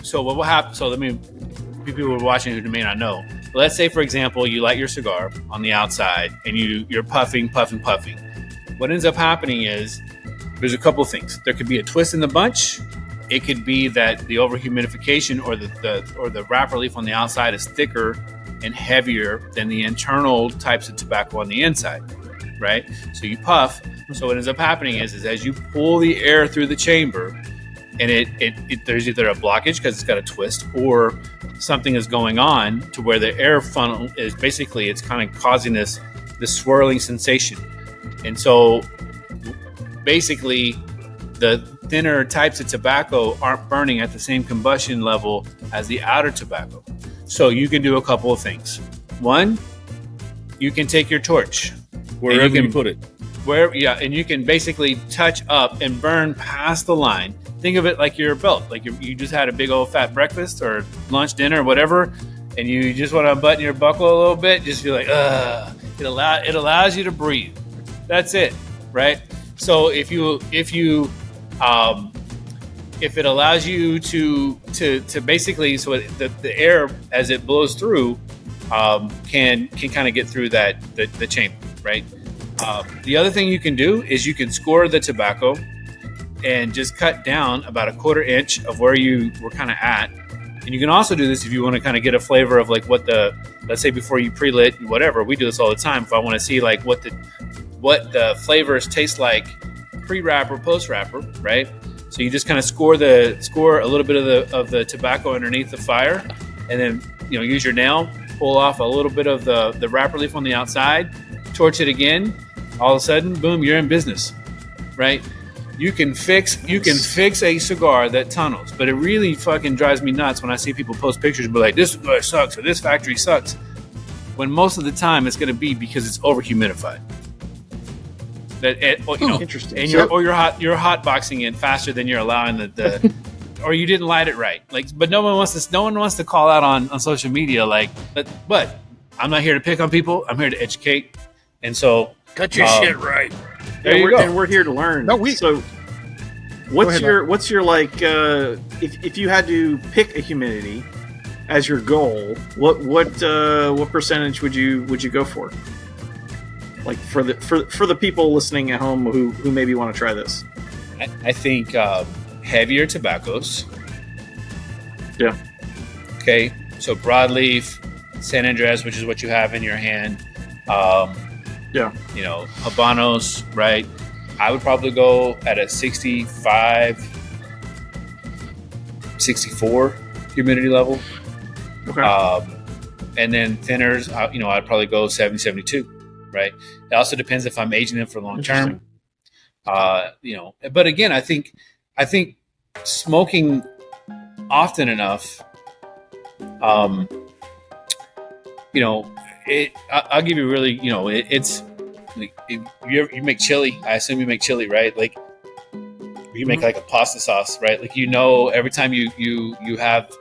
S5: so what will happen? So people who are watching who may not know. Let's say, for example, you light your cigar on the outside and you're puffing. What ends up happening is there's a couple of things. There could be a twist in the bunch. It could be that the overhumidification or the wrapper leaf on the outside is thicker and heavier than the internal types of tobacco on the inside, right? So you puff. So what ends up happening is as you pull the air through the chamber, and there's either a blockage because it's got a twist, or something is going on to where the air funnel is basically, it's kind of causing this swirling sensation. And so basically the thinner types of tobacco aren't burning at the same combustion level as the outer tobacco. So you can do a couple of things. One, you can take your torch
S2: wherever you put it.
S5: And you can basically touch up and burn past the line. Think of it like your belt, like you just had a big old fat breakfast or lunch, dinner, whatever, and you just want to unbutton your buckle a little bit. Just feel like, it allows you to breathe. That's it, right? So if it allows you to basically, so the air as it blows through can kind of get through the chamber, right? The other thing you can do is you can score the tobacco and just cut down about 1/4 inch of where you were kind of at. And you can also do this if you want to kind of get a flavor of like let's say before you pre-lit, whatever. We do this all the time. If I want to see like what the flavors taste like pre-wrapper, post-wrapper, right? So you just kind of score a little bit of the tobacco underneath the fire, and then use your nail, pull off a little bit of the wrapper leaf on the outside, torch it again. All of a sudden, boom, you're in business, right? You can fix a cigar that tunnels, but it really fucking drives me nuts when I see people post pictures and be like, this cigar sucks or this factory sucks, when most of the time it's going to be because it's over humidified.
S4: Interesting.
S5: And you're hot boxing it faster than you're allowing the or you didn't light it right. Like, but no one wants to call out on social media like, but I'm not here to pick on people. I'm here to educate, and so
S2: cut your shit right.
S5: There you go.
S4: And we're here to learn. So, what's your like? If you had to pick a humidity as your goal, what percentage would you go for? Like for the people listening at home who maybe want to try this.
S5: I think heavier tobaccos.
S4: Yeah.
S5: Okay. So broadleaf, San Andres, which is what you have in your hand. Habanos, right? I would probably go at a 65, 64 humidity level.
S4: Okay.
S5: And then thinners, I'd probably go 70, 72, right? It also depends if I'm aging them for long term. But again, I think smoking often enough, I'll give you really, it's like, if you make chili. I assume you make chili, right? Like you make like a pasta sauce, right? Like every time you have,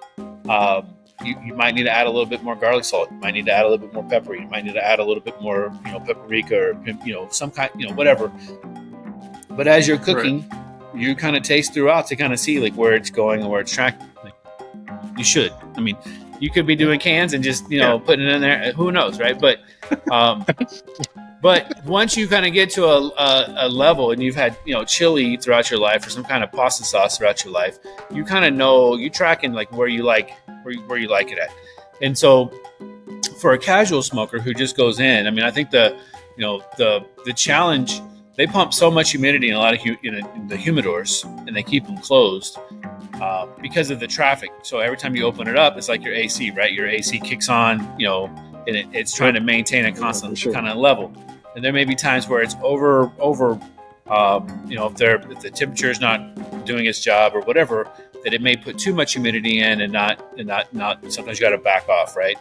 S5: you might need to add a little bit more garlic salt. You might need to add a little bit more pepper. You might need to add a little bit more, paprika or some kind, whatever. But as you're cooking, you kind of taste throughout to kind of see like where it's going and where it's tracking. Like, you should. I mean, you could be doing cans and just putting it in there. Who knows, right? But but once you kind of get to a level and you've had chili throughout your life or some kind of pasta sauce throughout your life, you kind of know you tracking like where you like it at. And so for a casual smoker who just goes in, I mean, I think the challenge. They pump so much humidity in a lot of in the humidors, and they keep them closed because of the traffic. So every time you open it up, it's like your AC, right? Your AC kicks on, and it's trying to maintain a constant kind of level. And there may be times where it's over, if the temperature is not doing its job or whatever, that it may put too much humidity in and not. Sometimes you got to back off, right?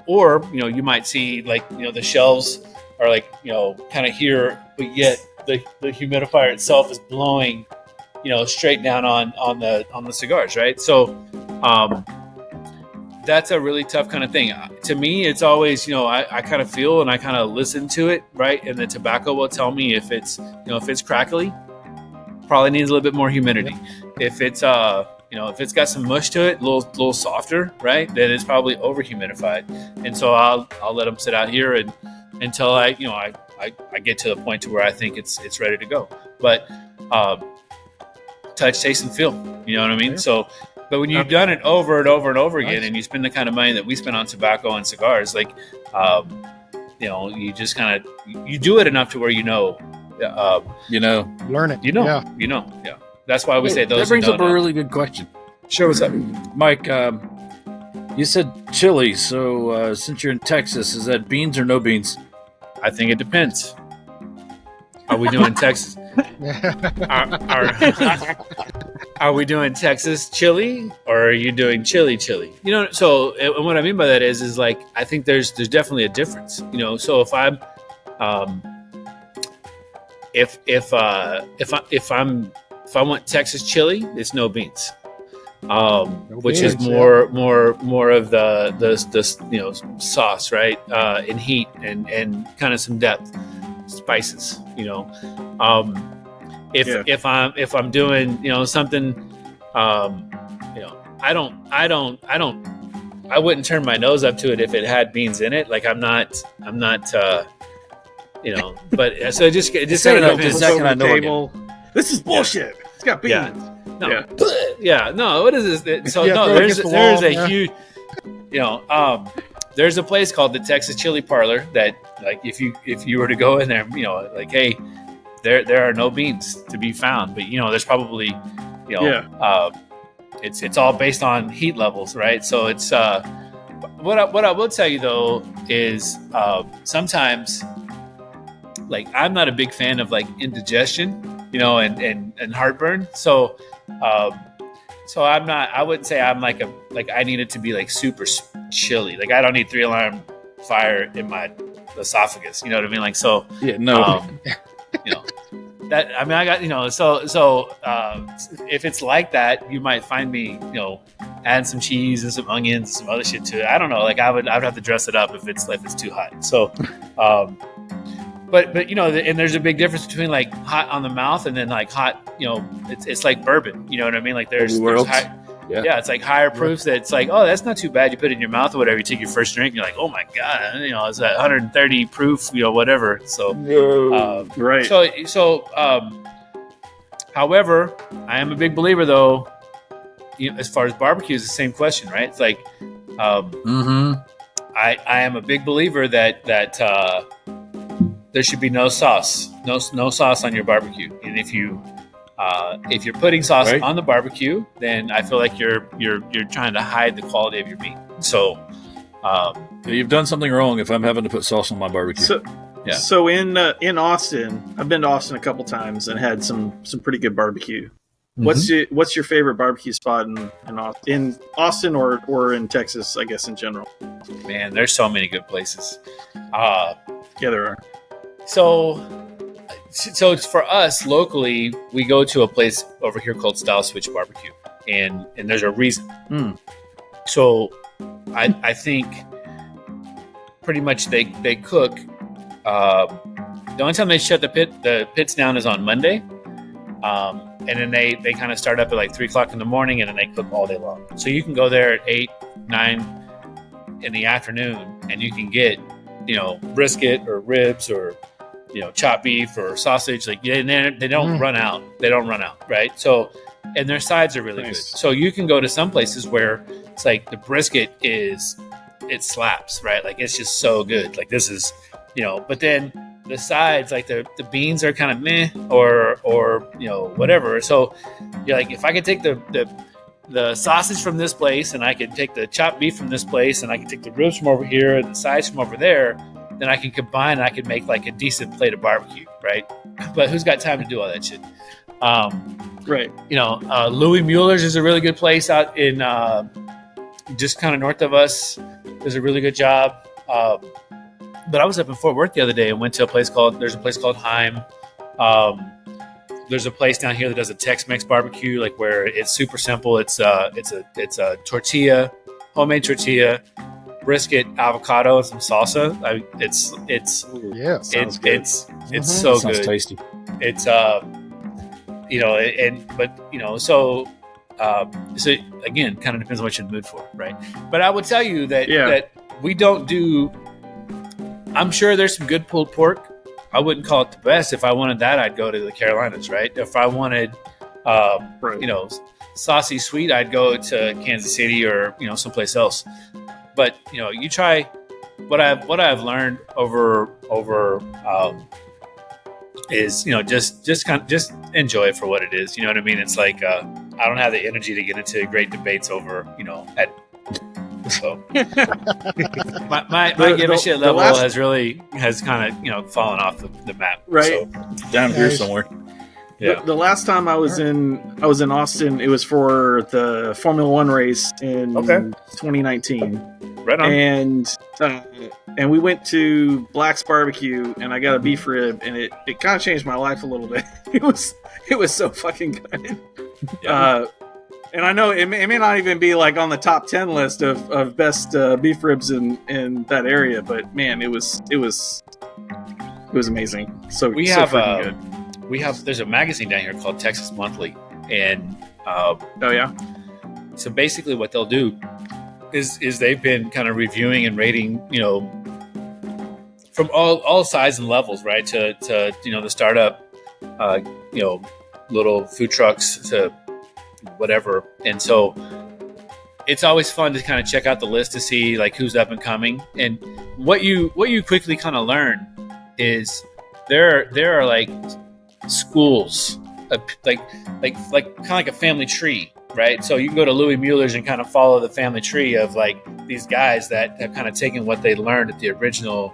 S5: Or you might see like the shelves are like kind of here, but yet the humidifier itself is blowing straight down on the cigars, right? So that's a really tough kind of thing. To me, it's always I kind of feel and I kind of listen to it, right? And the tobacco will tell me if it's if it's crackly, probably needs a little bit more humidity. If it's if it's got some mush to it, a little softer, right? Then it's probably over humidified. And so I'll let them sit out here and until I get to the point to where I think it's ready to go. But touch, taste, and feel. You know what I mean? Yeah. So, but when you've done it over and over and over again, and you spend the kind of money that we spend on tobacco and cigars, like you just kind of you do it enough to where
S1: learn it.
S5: Yeah. That's why we say those.
S2: That brings up a really good question. Sure, what's up, Mike? You said chili, so since you're in Texas, is that beans or no beans?
S5: I think it depends. Are we doing Texas? Are we doing Texas chili, or are you doing chili? So and what I mean by that is like I think there's definitely a difference. So if I'm if I want Texas chili, it's no beans. Which is more of the sauce, right? And heat and kind of some depth, spices. If I'm doing something, I wouldn't turn my nose up to it if it had beans in it. Like I'm not. But so it just kind of depends.
S4: This is bullshit. It's got beans.
S5: Yeah. No. What is this? So there's a huge, there's a place called the Texas Chili Parlor that, like, if you were to go in there, like, hey, there are no beans to be found, but there's probably, it's all based on heat levels, right? So it's what I will tell you though is sometimes, like, I'm not a big fan of like indigestion, and heartburn, so. So I wouldn't say I'm like I need it to be like super chilly. Like I don't need 3-alarm fire in my esophagus. You know what I mean? Like, so,
S2: yeah, no,
S5: that, I mean, I got, so if it's like that, you might find me, adding some cheese and some onions and some other shit to it. I don't know. Like I would have to dress it up if it's too hot. So, But and there's a big difference between like hot on the mouth and then like hot, it's like bourbon, you know what I mean? Like there's high, it's like higher proofs that it's like, oh, that's not too bad. You put it in your mouth or whatever. You take your first drink, you're like, oh my god, it's that 130 proof, whatever. So
S4: right.
S5: So however, I am a big believer though. As far as barbecue is the same question, right? It's like, I am a big believer that there should be no sauce, no sauce on your barbecue. And if you're putting sauce on the barbecue, then I feel like you're trying to hide the quality of your meat. So
S2: you've done something wrong if I'm having to put sauce on my barbecue.
S4: So in Austin, I've been to Austin a couple times and had some pretty good barbecue. Mm-hmm. What's your favorite barbecue spot in Austin or in Texas, I guess, in general?
S5: Man, there's so many good places.
S4: Yeah, there are.
S5: So for us locally, we go to a place over here called Style Switch Barbecue, and there's a reason. So I think pretty much they cook. The only time they shut the pits down is on Monday, and then they kind of start up at like 3 o'clock in the morning, and then they cook all day long. So you can go there at 8, 9 in the afternoon, and you can get brisket or ribs or chopped beef or sausage. Like they don't run out. They don't run out, right? So, and their sides are really good. So you can go to some places where it's like the brisket it slaps, right? Like it's just so good. Like this is, but then the sides, like the beans are kind of meh or whatever. So you're like, if I could take the sausage from this place, and I could take the chopped beef from this place, and I could take the ribs from over here and the sides from over there, then I can combine and I can make like a decent plate of barbecue, right? But who's got time to do all that shit?
S4: Right.
S5: Louis Mueller's is a really good place out in just kind of north of us. Does a really good job. But I was up in Fort Worth the other day and went to there's a place called Heim. There's a place down here that does a Tex-Mex barbecue, like where it's super simple. It's a tortilla, homemade tortilla, brisket, avocado, and some salsa. It's so
S2: Sounds
S5: good.
S2: tasty.
S5: It's so again, kind of depends on what you're in the mood for, right? But I would tell you that we don't do. I'm sure there's some good pulled pork. I wouldn't call it the best. If I wanted that, I'd go to the Carolinas, right? If I wanted, saucy sweet, I'd go to Kansas City or someplace else. But you try what I've learned over is just enjoy it for what it is. You know what I mean? It's like I don't have the energy to get into great debates over so my give a shit level has kind of fallen off the map.
S4: Right.
S5: So,
S2: down here somewhere.
S5: Yeah.
S4: The last time I was in Austin, it was for the Formula One race in 2019.
S5: Right on.
S4: And we went to Black's Barbecue, and I got a beef rib, and it kind of changed my life a little bit. It was so fucking good.
S5: Yeah.
S4: And I know it may not even be like on the top 10 list of best beef ribs in that area, but man, it was amazing. So there's a magazine down here called Texas Monthly, and so basically what they'll do is they've been kind of reviewing and rating, from all sizes and levels, right? To the startup, little food trucks to whatever. And so it's always fun to kind of check out the list to see like who's up and coming. And what you quickly kind of learn is there are like schools, like kind of like a family tree, right? So you can go to Louis Mueller's and kind of follow the family tree of like these guys that have kind of taken what they learned at the original,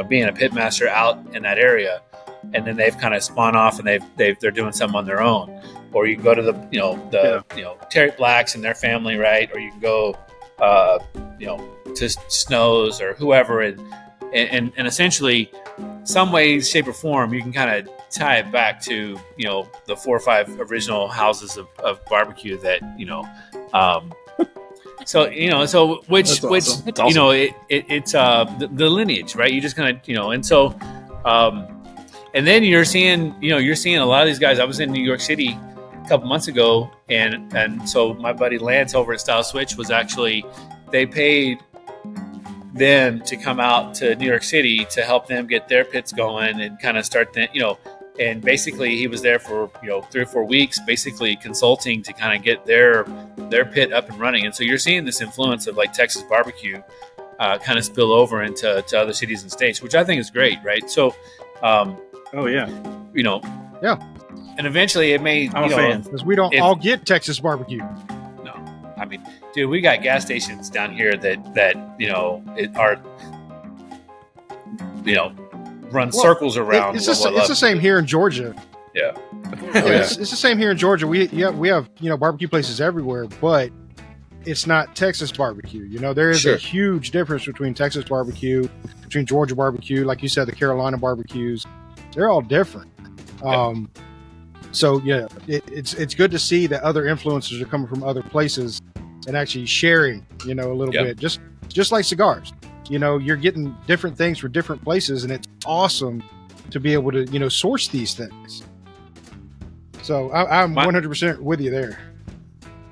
S4: being a pitmaster out in that area, and then they've kind of spawned off and they're doing something on their own. Or you can go to the Terry Blacks and their family, right? Or you can go to Snow's or whoever, and essentially, some way, shape, or form, you can kind of tie it back to the 4 or 5 original houses of barbecue that So which
S2: That's awesome.
S5: it's the lineage, right? You just kind of and so and then you're seeing a lot of these guys. I was in New York City a couple months ago, and so my buddy Lance over at Style Switch was actually, they paid them to come out to New York City to help them get their pits going and kind of start and basically he was there for 3 or 4 weeks, basically consulting to kind of get their pit up and running. And so you're seeing this influence of like Texas barbecue kind of spill over into other cities and states, which I think is great, right? So
S4: Oh yeah.
S5: You know.
S1: Yeah.
S5: And eventually it may.
S4: I'm a fan
S1: because we don't all get Texas barbecue.
S5: No, I mean, dude, we got gas stations down here that run circles around.
S1: It's the same here in Georgia.
S5: Yeah.
S1: It's the same here in Georgia. We have barbecue places everywhere, but it's not Texas barbecue. There is a huge difference between Texas barbecue, between Georgia barbecue, like you said, the Carolina barbecues. They're all different. So yeah, it's good to see that other influencers are coming from other places and actually sharing, a little bit, just like cigars. You're getting different things from different places, and it's awesome to be able to, source these things. So I'm 100% with you there.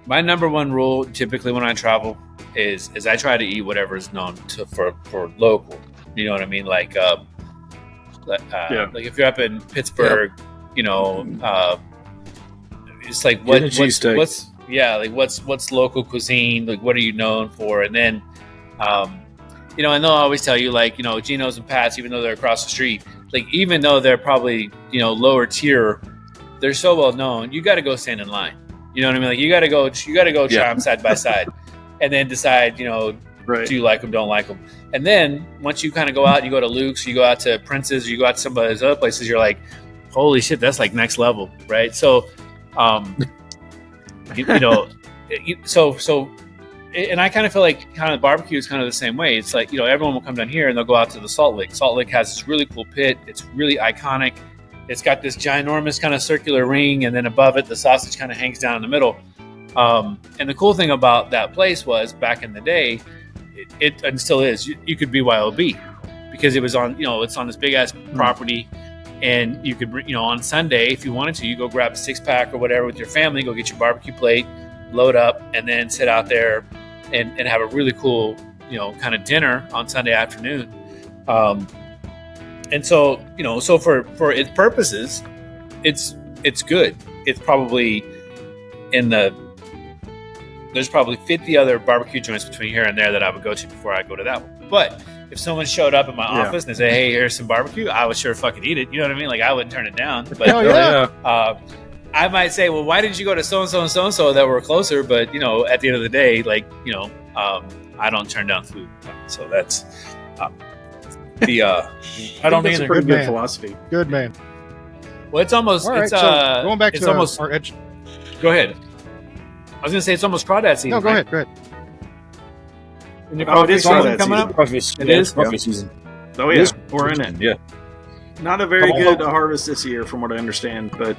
S5: My number one rule, typically when I travel, is I try to eat whatever is known for local. You know what I mean? Like if you're up in Pittsburgh, it's like what's local cuisine? Like, what are you known for? And then, and they'll always tell you, like, Geno's and Pat's, even though they're across the street, like, even though they're probably, lower tier, they're so well known, you got to go stand in line. You know what I mean? Like, you got to go try them side by side and then decide, do you like them, don't like them. And then once you kind of go out, you go to Luke's, you go out to Prince's, you go out to some of those other places, you're like, holy shit, that's like next level, right? So, and I kind of feel like kind of barbecue is kind of the same way. It's like, everyone will come down here and they'll go out to the Salt Lick. Salt Lick has this really cool pit. It's really iconic. It's got this ginormous kind of circular ring, and then above it, the sausage kind of hangs down in the middle. And the cool thing about that place was, back in the day, it and still is, you could BYOB because it was on, it's on this big ass property, and you could, on Sunday, if you wanted to, you go grab a 6-pack or whatever with your family, go get your barbecue plate, load up, and then sit out there and have a really cool, kind of dinner on Sunday afternoon. And so, so for its purposes, it's good. It's probably there's probably 50 other barbecue joints between here and there that I would go to before I go to that one. But if someone showed up in my office and they say, hey, here's some barbecue, I would sure fucking eat it. You know what I mean? Like, I wouldn't turn it down. But I might say, well, why didn't you go to so-and-so and so-and-so that were closer? But, at the end of the day, like, I don't turn down food. So that's
S2: I don't
S4: think
S2: either.
S4: a pretty good philosophy.
S1: Good man.
S5: Well, it's almost,
S1: all right,
S5: it's,
S1: so going back
S5: it's
S1: to
S5: almost,
S1: our edge.
S5: Go ahead. I was going to say it's almost crawdad season.
S1: No, go ahead.
S5: And the
S4: it is crawdad
S5: coming
S4: season.
S5: up?
S2: Crawfish,
S5: It is?
S2: crawfish season.
S4: Oh yeah, we're in it.
S2: Yeah.
S4: Not a very good harvest this year, from what I understand, but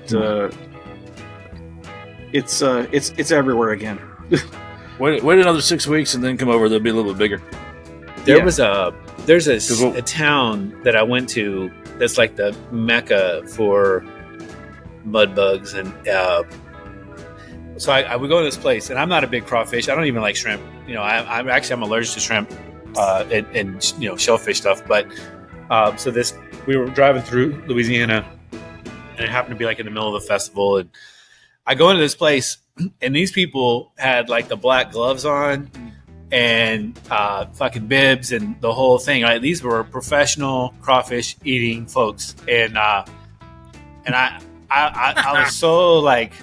S4: it's everywhere again.
S2: Wait another 6 weeks and then come over. They'll be a little bit bigger.
S5: There's a town that I went to that's like the mecca for mud bugs, and so I would go to this place, and I'm not a big crawfish. I don't even like shrimp. I'm allergic to shrimp and shellfish stuff. But so we were driving through Louisiana, and it happened to be like in the middle of the festival, and I go into this place, and these people had like the black gloves on and fucking bibs and the whole thing. Right? These were professional crawfish eating folks, and I was so like,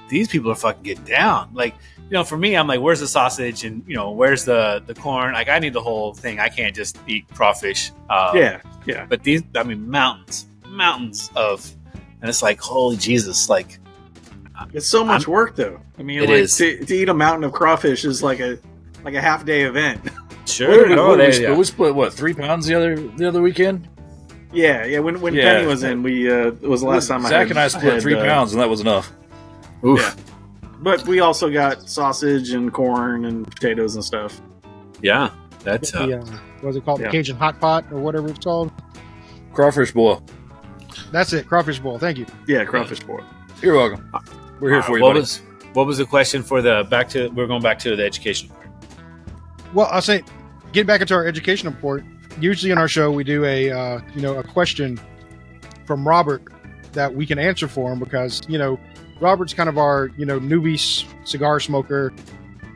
S5: these people are fucking getting down. Like, for me, I'm like, where's the sausage and where's the corn? Like, I need the whole thing. I can't just eat crawfish.
S4: Yeah.
S5: But these, I mean, mountains of, and it's like, holy Jesus, like.
S4: It's so much work, though. I mean, to eat a mountain of crawfish is like a half-day event.
S5: Sure.
S2: We split 3 pounds the other weekend.
S4: Yeah. When Penny was in, it was the last time
S2: Zach and I split 3 pounds, and that was enough.
S5: Oof.
S4: Yeah. But we also got sausage and corn and potatoes and stuff.
S5: Yeah, that's
S1: what's it called? The Cajun hot pot or whatever it's called.
S2: Crawfish boil.
S1: That's it. Crawfish boil. Thank you.
S4: Yeah, crawfish boil.
S2: You're welcome. We're here for you.
S5: What was the question for we're going back to the education part?
S1: Well, I'll say, getting back into our educational part, usually in our show we do a question from Robert that we can answer for him, because Robert's kind of our newbie cigar smoker.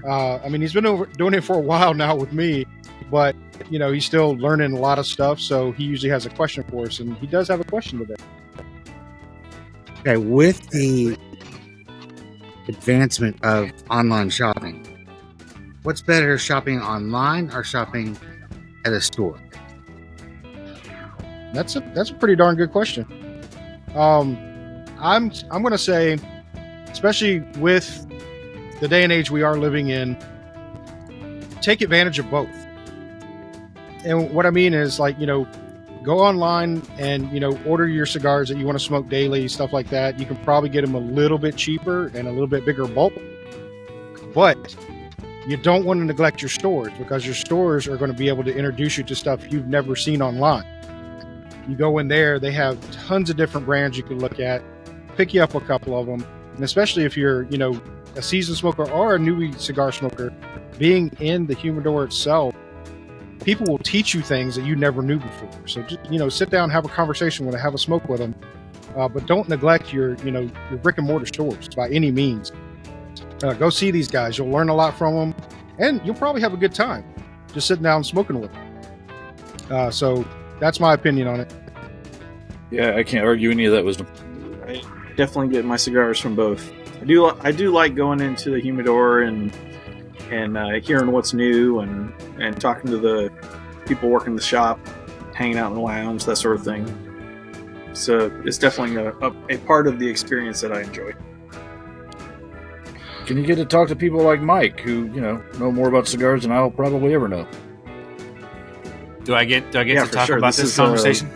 S1: I mean, he's been doing it for a while now with me, but he's still learning a lot of stuff. So he usually has a question for us, and he does have a question today.
S7: Okay, with the advancement of online shopping, what's better, shopping online or shopping at a store?
S1: That's a pretty darn good question. I'm going to say, especially with the day and age we are living in, take advantage of both. And what I mean is, like, go online and order your cigars that you want to smoke daily, stuff like that. You can probably get them a little bit cheaper and a little bit bigger bulk, but you don't want to neglect your stores, because your stores are going to be able to introduce you to stuff you've never seen online. You go in there, they have tons of different brands you can look at, pick you up a couple of them. And especially if you're, a seasoned smoker or a newbie cigar smoker, being in the humidor itself, people will teach you things that you never knew before. So just, sit down, have a conversation with them, have a smoke with them. But don't neglect your brick and mortar stores by any means. Go see these guys. You'll learn a lot from them, and you'll probably have a good time just sitting down and smoking with them. So that's my opinion on it.
S2: Yeah, I can't argue any of that wisdom.
S4: I definitely get my cigars from both. I do like going into the humidor and hearing what's new and talking to the people working the shop, hanging out in the lounge, that sort of thing. So it's definitely a part of the experience that I enjoy.
S2: Can you get to talk to people like Mike, who know more about cigars than I'll probably ever know?
S5: Do I get to talk about this conversation?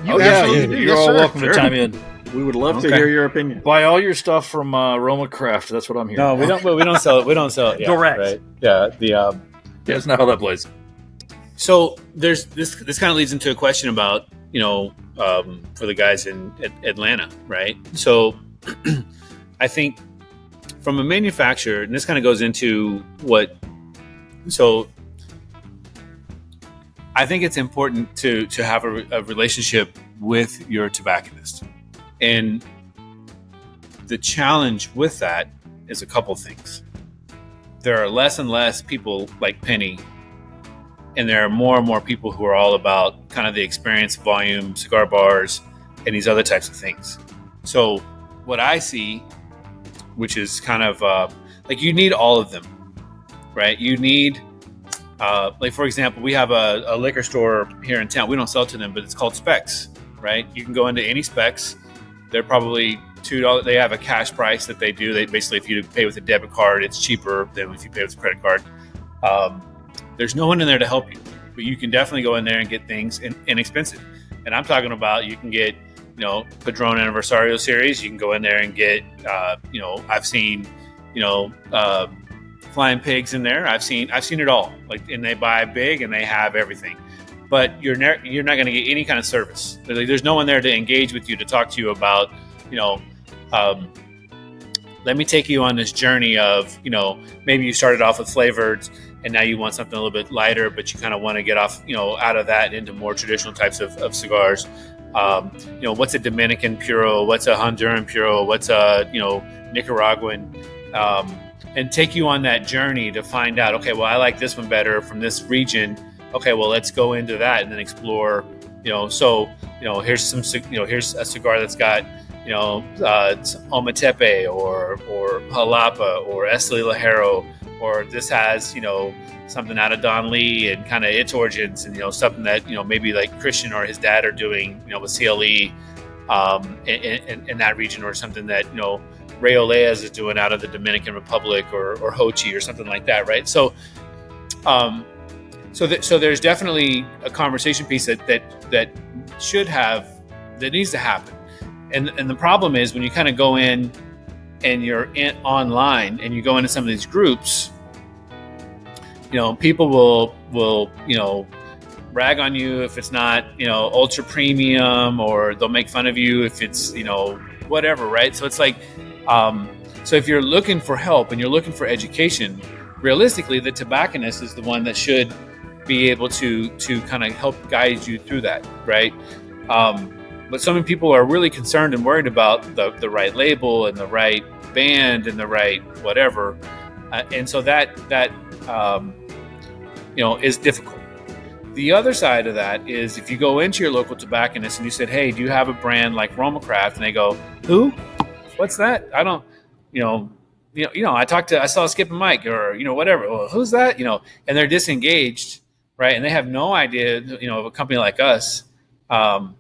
S2: You're all welcome to chime in.
S4: We would love to hear your opinion.
S2: Buy all your stuff from RoMa Craft. That's what I'm hearing.
S5: No, we don't. We don't sell it. We don't sell it yet,
S3: direct.
S5: Right? Yeah.
S2: That's not how that plays.
S5: So there's this. This kind of leads into a question about for the guys in Atlanta, right? So I think from a manufacturer, and this kind of goes into what. So I think it's important to have a relationship with your tobacconist. And the challenge with that is a couple things. There are less and less people like Penny, and there are more and more people who are all about kind of the experience, volume, cigar bars, and these other types of things. So what I see, which is kind of like you need all of them, right? You need, like for example, we have a liquor store here in town. We don't sell to them, but it's called Specs, right? You can go into any Specs. They're probably $2. They have a cash price that they do. They basically, if you pay with a debit card, it's cheaper than if you pay with a credit card. There's no one in there to help you, but you can definitely go in there and get things inexpensive. And I'm talking about you can get, Padron Anniversario series. You can go in there and get, I've seen, Flying Pigs in there. I've seen it all. And they buy big and they have everything. But you're not going to get any kind of service. There's no one there to engage with you, to talk to you about, let me take you on this journey of, maybe you started off with flavored and now you want something a little bit lighter, but you kind of want to get off, out of that into more traditional types of cigars. What's a Dominican Puro? What's a Honduran Puro? What's a, Nicaraguan? And take you on that journey to find out, okay, well, I like this one better from this region. Okay, well, let's go into that and then explore, here's a cigar that's got, Ometepe or Jalapa or Esteli Ligero, or this has, something out of Don Lee and kind of its origins, and, something that, maybe like Christian or his dad are doing, with CLE in that region, or something that, Ray Oleas is doing out of the Dominican Republic or Hochi or something like that, right? So, So there's definitely a conversation piece that needs to happen. And the problem is when you kind of go in and you're online and you go into some of these groups, people will rag on you if it's not, ultra premium, or they'll make fun of you if it's, whatever, right? So it's like, so if you're looking for help and you're looking for education, realistically, the tobacconist is the one that should be able to kind of help guide you through that, right? But so many people are really concerned and worried about the right label and the right band and the right whatever, and so that is difficult. The other side of that is if you go into your local tobacconist and you said, hey, do you have a brand like RoMa Craft? And they go, who? What's that? I don't, I saw Skip and Mike or, whatever. Well, who's that? And they're disengaged, right? And they have no idea, of a company like us. Then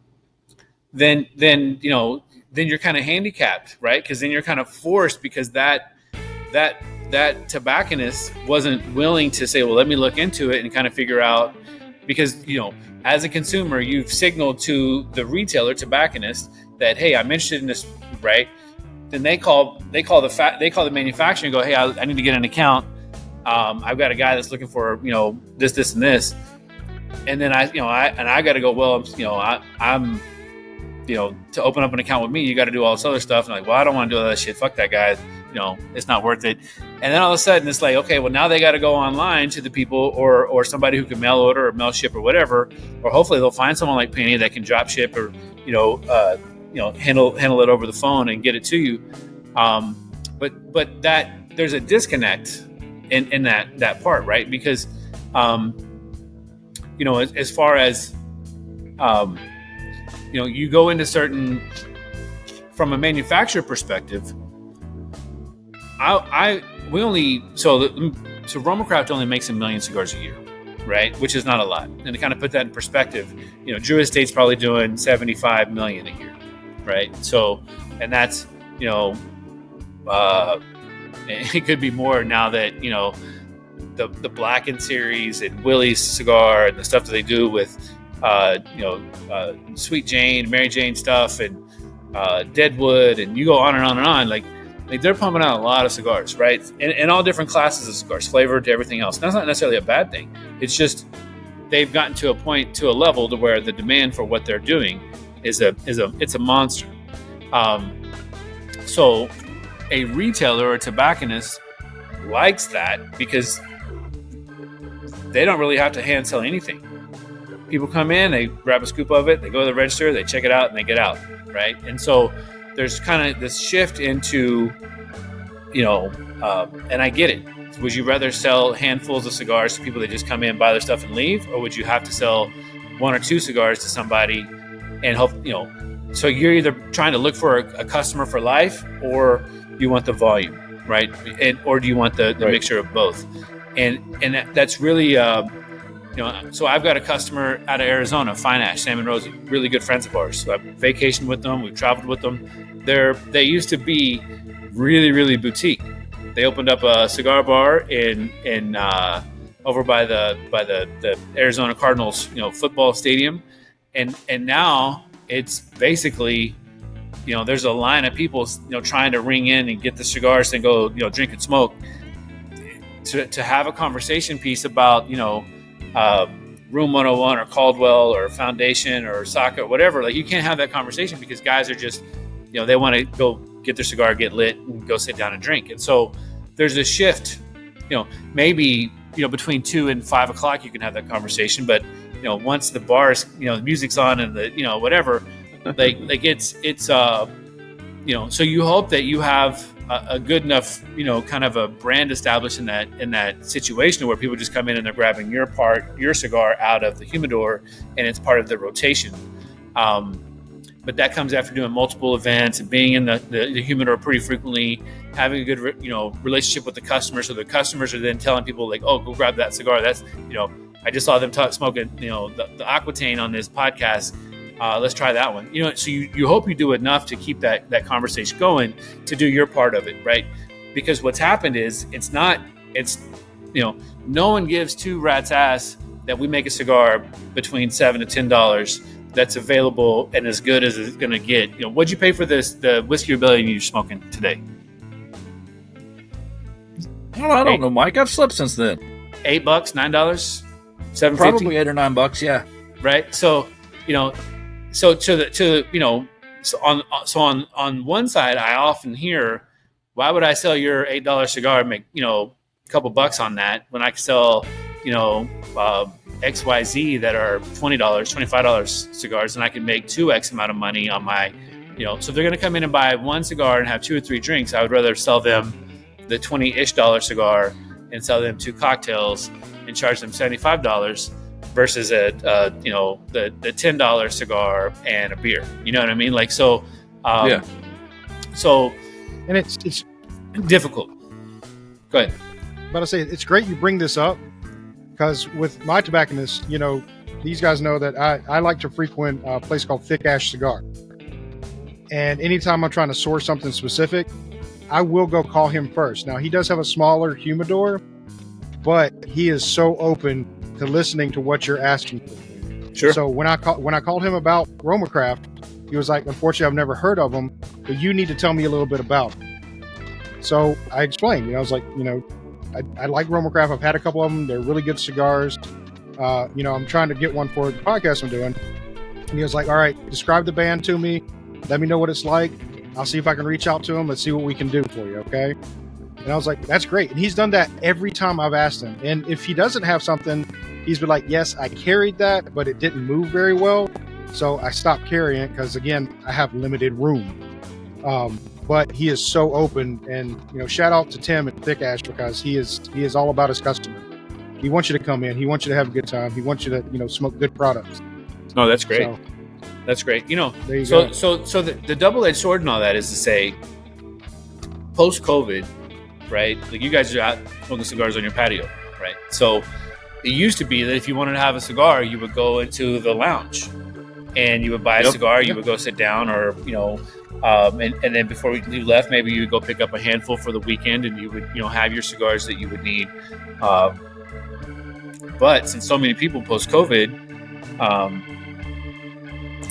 S5: you're kind of handicapped, right? Because then you're kind of forced because that tobacconist wasn't willing to say, well, let me look into it and kind of figure out, because, as a consumer, you've signaled to the retailer tobacconist that, hey, I'm interested in this, right? Then they call the manufacturer and go, hey, I need to get an account. I've got a guy that's looking for, this, and this. And then I got to go, well, I'm to open up an account with me, you got to do all this other stuff. And I'm like, well, I don't want to do all that shit. Fuck that guy. It's not worth it. And then all of a sudden it's like, okay, well now they got to go online to the people or somebody who can mail order or mail ship or whatever, or hopefully they'll find someone like Penny that can drop ship or, handle it over the phone and get it to you. But that there's a disconnect in that part, right? Because, as far as, you go into from a manufacturer perspective, RoMa Craft only makes 1 million cigars a year, right? Which is not a lot. And to kind of put that in perspective, Drew Estate's probably doing 75 million a year, right? So, and that's, it could be more now that, the Blackened series and Willie's cigar and the stuff that they do with, Sweet Jane, Mary Jane stuff and Deadwood, and you go on and on and on. Like they're pumping out a lot of cigars, right? And all different classes of cigars, flavored to everything else. That's not necessarily a bad thing. It's just they've gotten to a level to where the demand for what they're doing it's a monster. So a retailer or a tobacconist likes that because they don't really have to hand sell anything. People come in, they grab a scoop of it, they go to the register, they check it out, and they get out, right? And so there's kind of this shift into, and I get it. Would you rather sell handfuls of cigars to people that just come in, buy their stuff, and leave? Or would you have to sell 1 or 2 cigars to somebody and hope, so you're either trying to look for a customer for life, or you want the volume, right? Or do you want the right mixture of both? And that's really, so I've got a customer out of Arizona, Fine Ash, Sam and Rosie, really good friends of ours. So I've vacationed with them. We've traveled with them. They used to be really, really boutique. They opened up a cigar bar in over by the Arizona Cardinals, football stadium, and now it's basically, there's a line of people, trying to ring in and get the cigars and go, drink and smoke. To have a conversation piece about, Room 101 or Caldwell or Foundation or Saka or whatever, like you can't have that conversation because guys are just, they want to go get their cigar, get lit, and go sit down and drink. And so there's a shift, maybe, between 2 and 5 o'clock you can have that conversation, but once the bars, the music's on and the, whatever, like it's so you hope that you have a good enough, kind of a brand established in that situation where people just come in and they're grabbing your cigar out of the humidor and it's part of the rotation. But that comes after doing multiple events and being in the humidor pretty frequently, having a good, relationship with the customers. So the customers are then telling people like, oh, go grab that cigar. That's, I just saw them smoking, the Aquitaine on this podcast. Let's try that one. So you hope you do enough to keep that conversation going to do your part of it, right? Because what's happened is no one gives 2 rats ass that we make a cigar between $7 to $10 that's available and as good as it's going to get. What'd you pay for the Whiskey Rebellion you're smoking today?
S2: I don't know, Mike. I've slept since then.
S5: $8, $9, $7.50?
S2: Probably $8 or $9, yeah.
S5: Right. So, on one side, I often hear, why would I sell your $8 cigar and make, a couple bucks on that when I can sell, XYZ that are $20, $25 cigars, and I can make 2x amount of money on my, so if they're going to come in and buy one cigar and have 2 or 3 drinks, I would rather sell them the $20-ish cigar and sell them 2 cocktails and and charge them $75 versus the $10 cigar and a beer. You know what I mean? Like, so, so,
S1: and it's
S5: difficult. Go ahead.
S1: But I say it's great you bring this up, because with my tobacconist, you know, these guys know that I like to frequent a place called Thick Ash Cigar. And anytime I'm trying to source something specific, I will go call him first. Now, he does have a smaller humidor, but he is so open to listening to what you're asking for.
S5: Sure.
S1: So when I called him about RoMa Craft, he was like, unfortunately, I've never heard of them, but you need to tell me a little bit about them. So I explained, you know, I was like, you know, I like RoMa Craft. I've had a couple of them. They're really good cigars. You know, I'm trying to get one for the podcast I'm doing. And he was like, all right, describe the band to me. Let me know what it's like. I'll see if I can reach out to him. Let's see what we can do for you, okay? And I was like, that's great. And he's done that every time I've asked him. And if he doesn't have something, he's been like, yes, I carried that, but it didn't move very well. So I stopped carrying it because, again, I have limited room. But he is so open. And, you know, shout out to Tim at Thick Ash, because he is all about his customer. He wants you to come in. He wants you to have a good time. He wants you to, you know, smoke good products.
S5: No, that's great.
S1: So,
S5: that's great. You know,
S1: there you go.
S5: So the double-edged sword and all that is to say, post-COVID, right? Like, you guys are out smoking cigars on your patio, right? So it used to be that if you wanted to have a cigar, you would go into the lounge and you would buy a cigar. You would go sit down, or, you know, and then before you left, maybe you would go pick up a handful for the weekend, and you would, you know, have your cigars that you would need. But since so many people post-COVID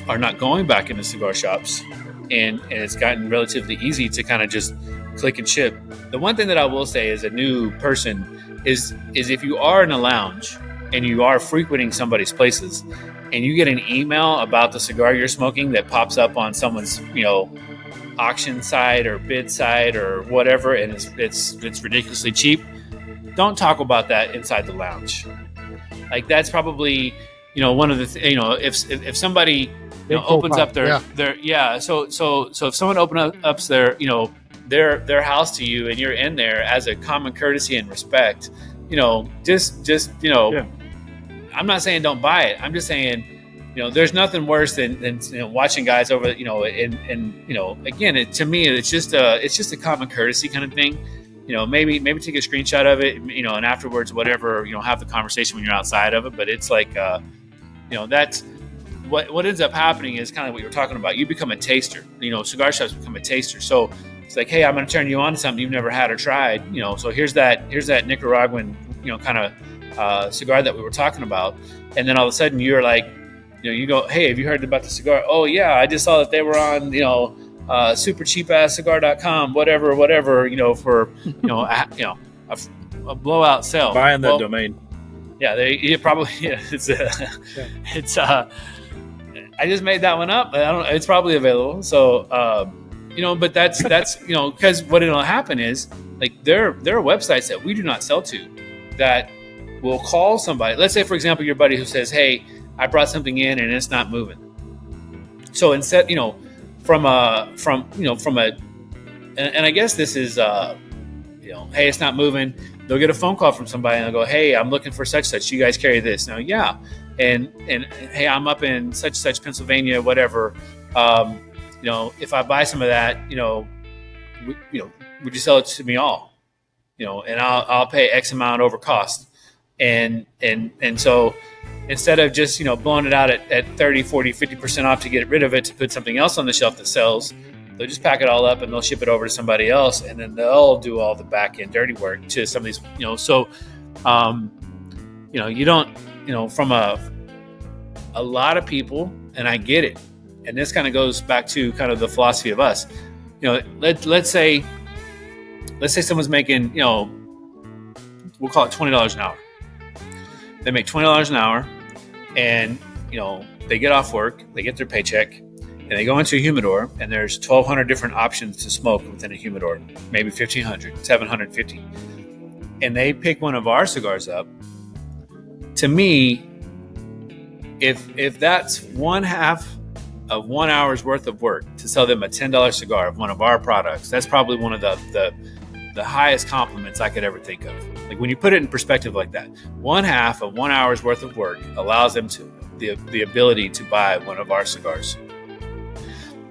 S5: are not going back into cigar shops, and it's gotten relatively easy to kind of just click and ship. The one thing that I will say as a new person is if you are in a lounge and you are frequenting somebody's places, and you get an email about the cigar you're smoking that pops up on someone's, you know, auction site or bid site or whatever, and it's ridiculously cheap, don't talk about that inside the lounge. Like, that's probably, you know, one of the you know, if somebody, you know, opens up their so if someone opens their, you know, their house to you, and you're in there, as a common courtesy and respect, you know, just you know, I'm not saying don't buy it. I'm just saying, you know, there's nothing worse than you know, watching guys over, you know, and you know, again, to me, it's just a common courtesy kind of thing. You know, maybe take a screenshot of it, you know, and afterwards, whatever, you know, have the conversation when you're outside of it. But it's like, you know, that's what ends up happening is kind of what you were talking about. You become a taster. You know, cigar shops become a taster. So it's like, hey, I'm going to turn you on to something you've never had or tried. You know, so here's that Nicaraguan, you know, kind of cigar that we were talking about, and then all of a sudden you're like, you know, you go, hey, have you heard about the cigar? Oh yeah, I just saw that they were on, you know, super cheap ass cigar.com, whatever, you know, for, you know, a blowout sale.
S2: Buying that domain.
S5: Yeah, it's I just made that one up. I don't. It's probably available. So, you know, but that's you know, because what it'll happen is, like, there are websites that we do not sell to that will call somebody. Let's say, for example, your buddy who says, hey, I brought something in and it's not moving. So instead, you know, from a, and I guess this is, you know, hey, it's not moving. They'll get a phone call from somebody and they'll go, hey, I'm looking for such. You guys carry this? Now, yeah. And hey, I'm up in such Pennsylvania, whatever. You know, if I buy some of that, you know, would you sell it to me all? You know, and I'll pay X amount over cost. And so instead of just, you know, blowing it out at 30, 40, 50% off to get rid of it, to put something else on the shelf that sells, they'll just pack it all up and they'll ship it over to somebody else. And then they'll do all the back end dirty work to some of these, you know, so, you know, you don't, you know, from a lot of people, and I get it. And this kind of goes back to kind of the philosophy of us, you know, let's say someone's making, you know, we'll call it $20 an hour. They make $20 an hour, and, you know, they get off work, they get their paycheck, and they go into a humidor, and there's 1,200 different options to smoke within a humidor, maybe 1,500, 750. And they pick one of our cigars up. To me, if that's one half of 1 hour's worth of work to sell them a $10 cigar of one of our products, that's probably one of the highest compliments I could ever think of. Like when you put it in perspective like that, 1/2 of 1 hour's worth of work allows them to the ability to buy one of our cigars.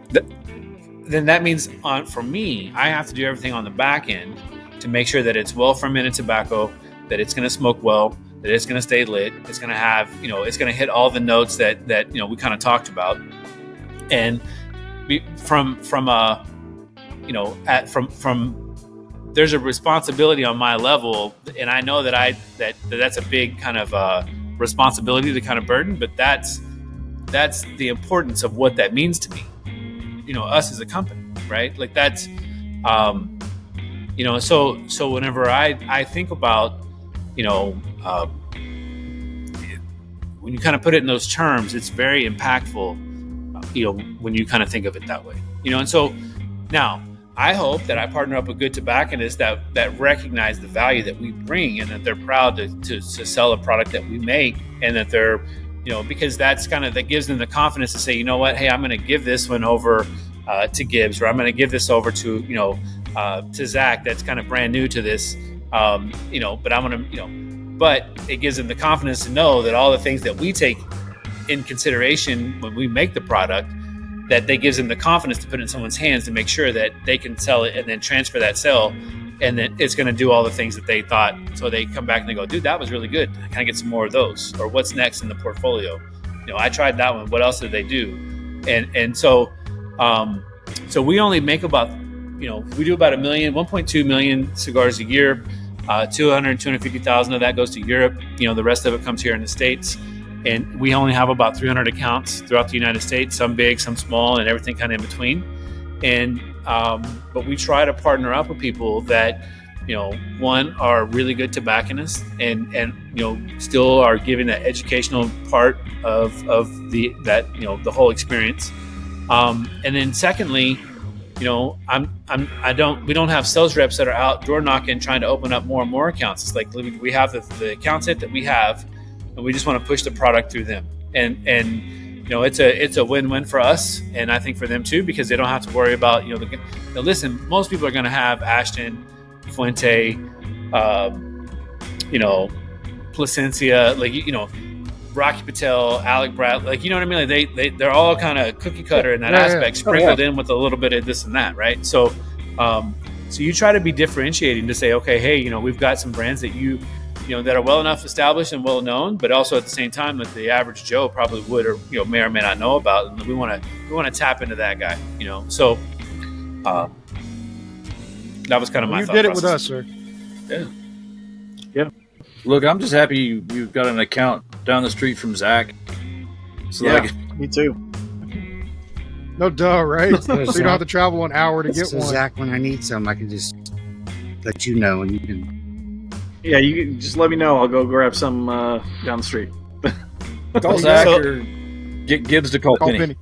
S5: Then that means for me, I have to do everything on the back end to make sure that it's well fermented tobacco, that it's going to smoke well, that it's going to stay lit, it's going to have, it's going to hit all the notes that we kind of talked about. And there's a responsibility on my level, and I know that's a big kind of responsibility to kind of burden, but that's the importance of what that means to me. Us as a company, right? Like that's, so whenever I think about, when you kind of put it in those terms, it's very impactful, when you kind of think of it that way, and so now I hope that I partner up with good tobacconists that recognize the value that we bring, and that they're proud to sell a product that we make, and that they're, because that gives them the confidence to say, you know what, hey, I'm going to give this one over to Gibbs, or I'm going to give this over to, to Zach, that's kind of brand new to this, but I'm going to, but it gives them the confidence to know that all the things that we take in consideration when we make the product, that gives them the confidence to put it in someone's hands to make sure that they can sell it and then transfer that sale, and then it's going to do all the things that they thought. So they come back and they go, dude, that was really good. Can I get some more of those? Or what's next in the portfolio? I tried that one. What else did they do? And so we only make about, we do about 1.2 million cigars a year. 250,000 of that goes to Europe. The rest of it comes here in the States. And we only have about 300 accounts throughout the United States, some big, some small, and everything kind of in between. And but we try to partner up with people that, one, are really good tobacconists and still are giving that educational part of the whole experience. And then secondly, we don't have sales reps that are out door knocking trying to open up more and more accounts. It's like we have the account set that we have, and we just want to push the product through them. And it's a win-win for us, and I think for them too, because they don't have to worry about listen. Most people are going to have Ashton, Fuente, Placencia, Rocky Patel, Alec Brad, what I mean? Like they're all kind of cookie cutter in that aspect, sprinkled in with a little bit of this and that, right? So, so you try to be differentiating to say, okay, hey, we've got some brands that that are well enough established and well known, but also at the same time that the average Joe probably would or may or may not know about, and we want to tap into that guy. So that was kind of my thought
S1: You did it
S5: process.
S1: with us, sir.
S2: Yeah. Look, I'm just happy you've got an account down the street from Zach. So
S4: me too.
S1: No duh, right? So you don't have to travel an hour to get
S7: So
S1: one.
S7: Zach, when I need some, I can just let you know, and you can.
S4: Yeah, you can just let me know. I'll go grab some down the street.
S2: call Zach or get Gibbs to call Penny.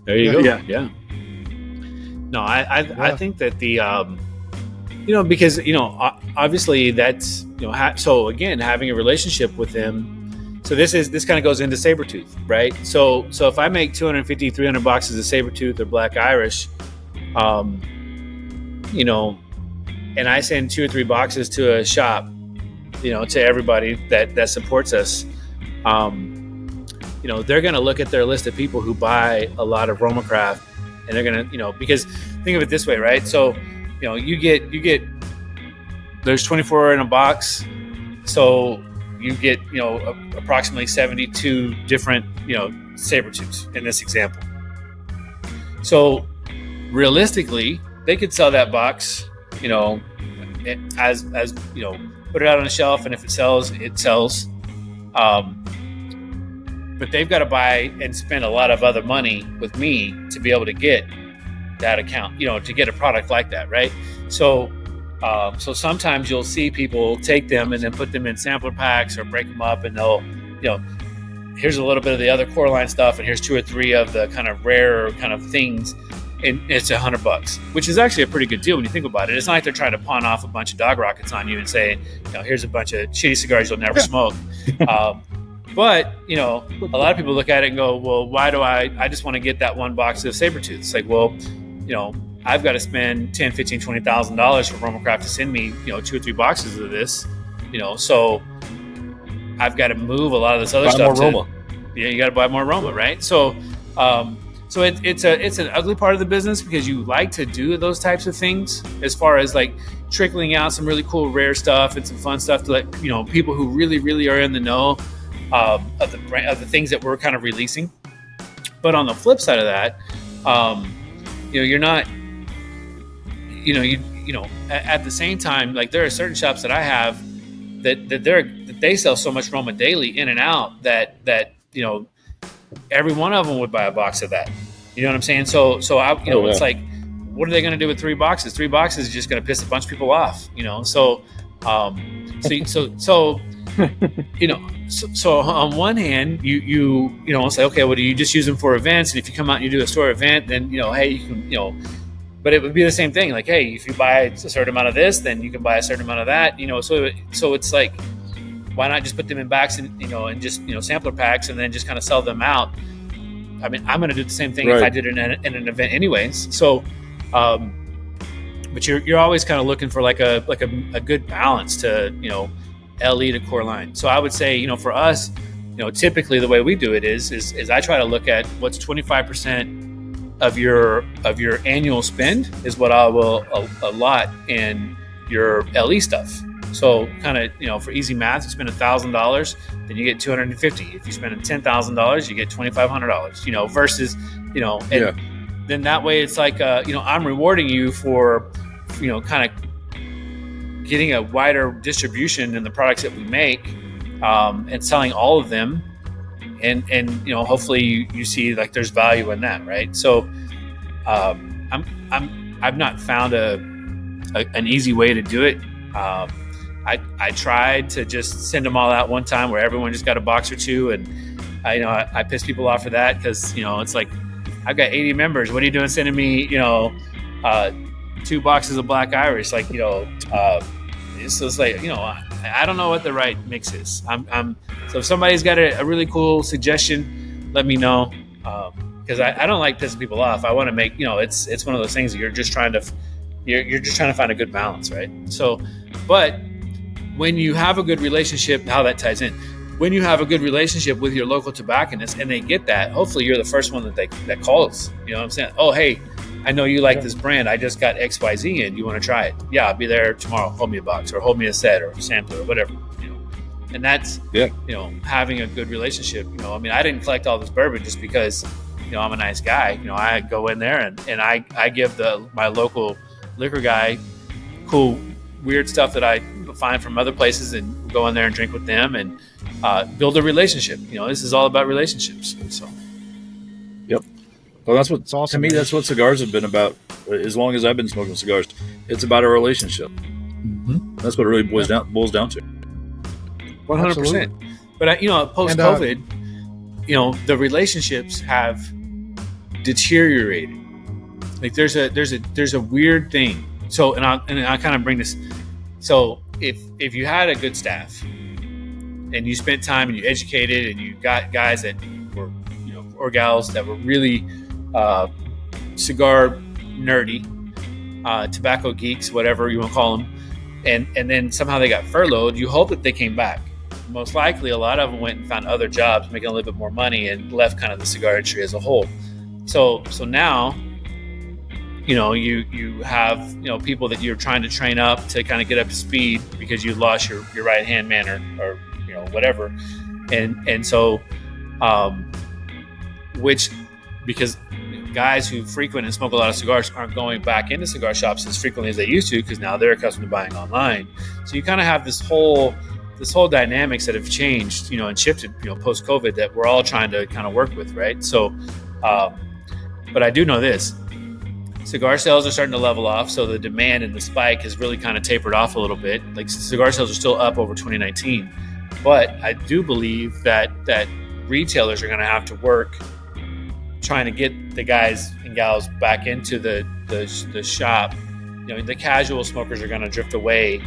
S5: There you go.
S4: Yeah.
S5: No, I think that the because obviously that's so again, having a relationship with them. So this kind of goes into Sabretooth, right? So if I make 250, 300 boxes of Sabretooth or Black Irish, and I send 2 or 3 boxes to a shop, to everybody that supports us, they're going to look at their list of people who buy a lot of RoMa Craft, and they're going to, because think of it this way, right? So, you get, there's 24 in a box. So you get, approximately 72 different, Sabretooths in this example. So realistically, they could sell that box, as put it out on a shelf, and if it sells, it sells. But they've got to buy and spend a lot of other money with me to be able to get that account, to get a product like that, right? So sometimes you'll see people take them and then put them in sampler packs or break them up, and they'll, here's a little bit of the other core line stuff, and here's 2 or 3 of the kind of rare kind of things, and it's $100, which is actually a pretty good deal when you think about it. It's not like they're trying to pawn off a bunch of dog rockets on you and say, here's a bunch of shitty cigars you'll never smoke. But, a lot of people look at it and go, well, why do I just want to get that one box of Sabretooth. It's like, well, I've got to spend $10,000, $15,000, $20,000 for RoMa Craft to send me, 2 or 3 boxes of this. So I've got to move a lot of this other stuff.
S2: More RoMa.
S5: Yeah, you got to buy more RoMa, right? So, it's an ugly part of the business because you like to do those types of things as far as like trickling out some really cool rare stuff and some fun stuff to let people who really, really are in the know of the things that we're kind of releasing. But on the flip side of that, you're not, at the same time, like there are certain shops that I have that they sell so much RoMa daily in and out that every one of them would buy a box of that. You know what I'm saying? So it's like, what are they going to do with 3 boxes? 3 boxes is just going to piss a bunch of people off, So on one hand, you say, okay, well, do you just use them for events? And if you come out and you do a store event, then, hey, you can, but it would be the same thing. Like, hey, if you buy a certain amount of this, then you can buy a certain amount of that, so it's like, why not just put them in bags and, and just, sampler packs and then just kind of sell them out? I mean, I'm going to do the same thing if I did it in an event anyways. So, but you're always kind of looking for like a good balance to, LE to core line. So I would say, for us, typically the way we do it is I try to look at what's 25% of your annual spend is what I will allot in your LE stuff. So kind of, for easy math, you spend $1,000, then you get $250. If you spend $10,000, you get $2,500, versus, then that way it's like, I'm rewarding you for, kind of getting a wider distribution in the products that we make, and selling all of them. And hopefully you see like there's value in that. Right. So, I've not found an easy way to do it. I tried to just send them all out one time where everyone just got a box or two, and I pissed people off for that because it's like I've got 80 members. What are you doing sending me 2 boxes of Black Irish? Like it's like I don't know what the right mix is. So if somebody's got a really cool suggestion, let me know, because I don't like pissing people off. I want to make it's one of those things that you're just trying to find a good balance, right? So, but when you have a good relationship, how that ties in, when you have a good relationship with your local tobacconist and they get that, hopefully you're the first one that calls. You know what I'm saying? Oh, hey, I know you like this brand. I just got XYZ and you want to try it. Yeah, I'll be there tomorrow. Hold me a box or hold me a set or a sampler or whatever. And that's having a good relationship. I didn't collect all this bourbon just because I'm a nice guy. I go in there and I give my local liquor guy cool weird stuff that I find from other places and go in there and drink with them and build a relationship. This is all about relationships. So
S2: well, that's what awesome, to me, that's what cigars have been about as long as I've been smoking cigars. It's about a relationship. Mm-hmm. That's what it really boils down to.
S5: 100%. But post COVID, the relationships have deteriorated. Like there's a weird thing. So and I kind of bring this. So if you had a good staff and you spent time and you educated and you got guys that were or gals that were really cigar nerdy, tobacco geeks, whatever you want to call them, and then somehow they got furloughed, you hope that they came back. Most likely a lot of them went and found other jobs making a little bit more money and left kind of the cigar industry as a whole. So now you have people that you're trying to train up to kind of get up to speed because you lost your right hand man or whatever, and so which because guys who frequent and smoke a lot of cigars aren't going back into cigar shops as frequently as they used to because now they're accustomed to buying online. So you kind of have this whole dynamics that have changed, and shifted, post COVID that we're all trying to kind of work with, right? So, but I do know this. Cigar sales are starting to level off, so the demand and the spike has really kind of tapered off a little bit. Like cigar sales are still up over 2019, but I do believe that retailers are going to have to work trying to get the guys and gals back into the shop. The casual smokers are going to drift away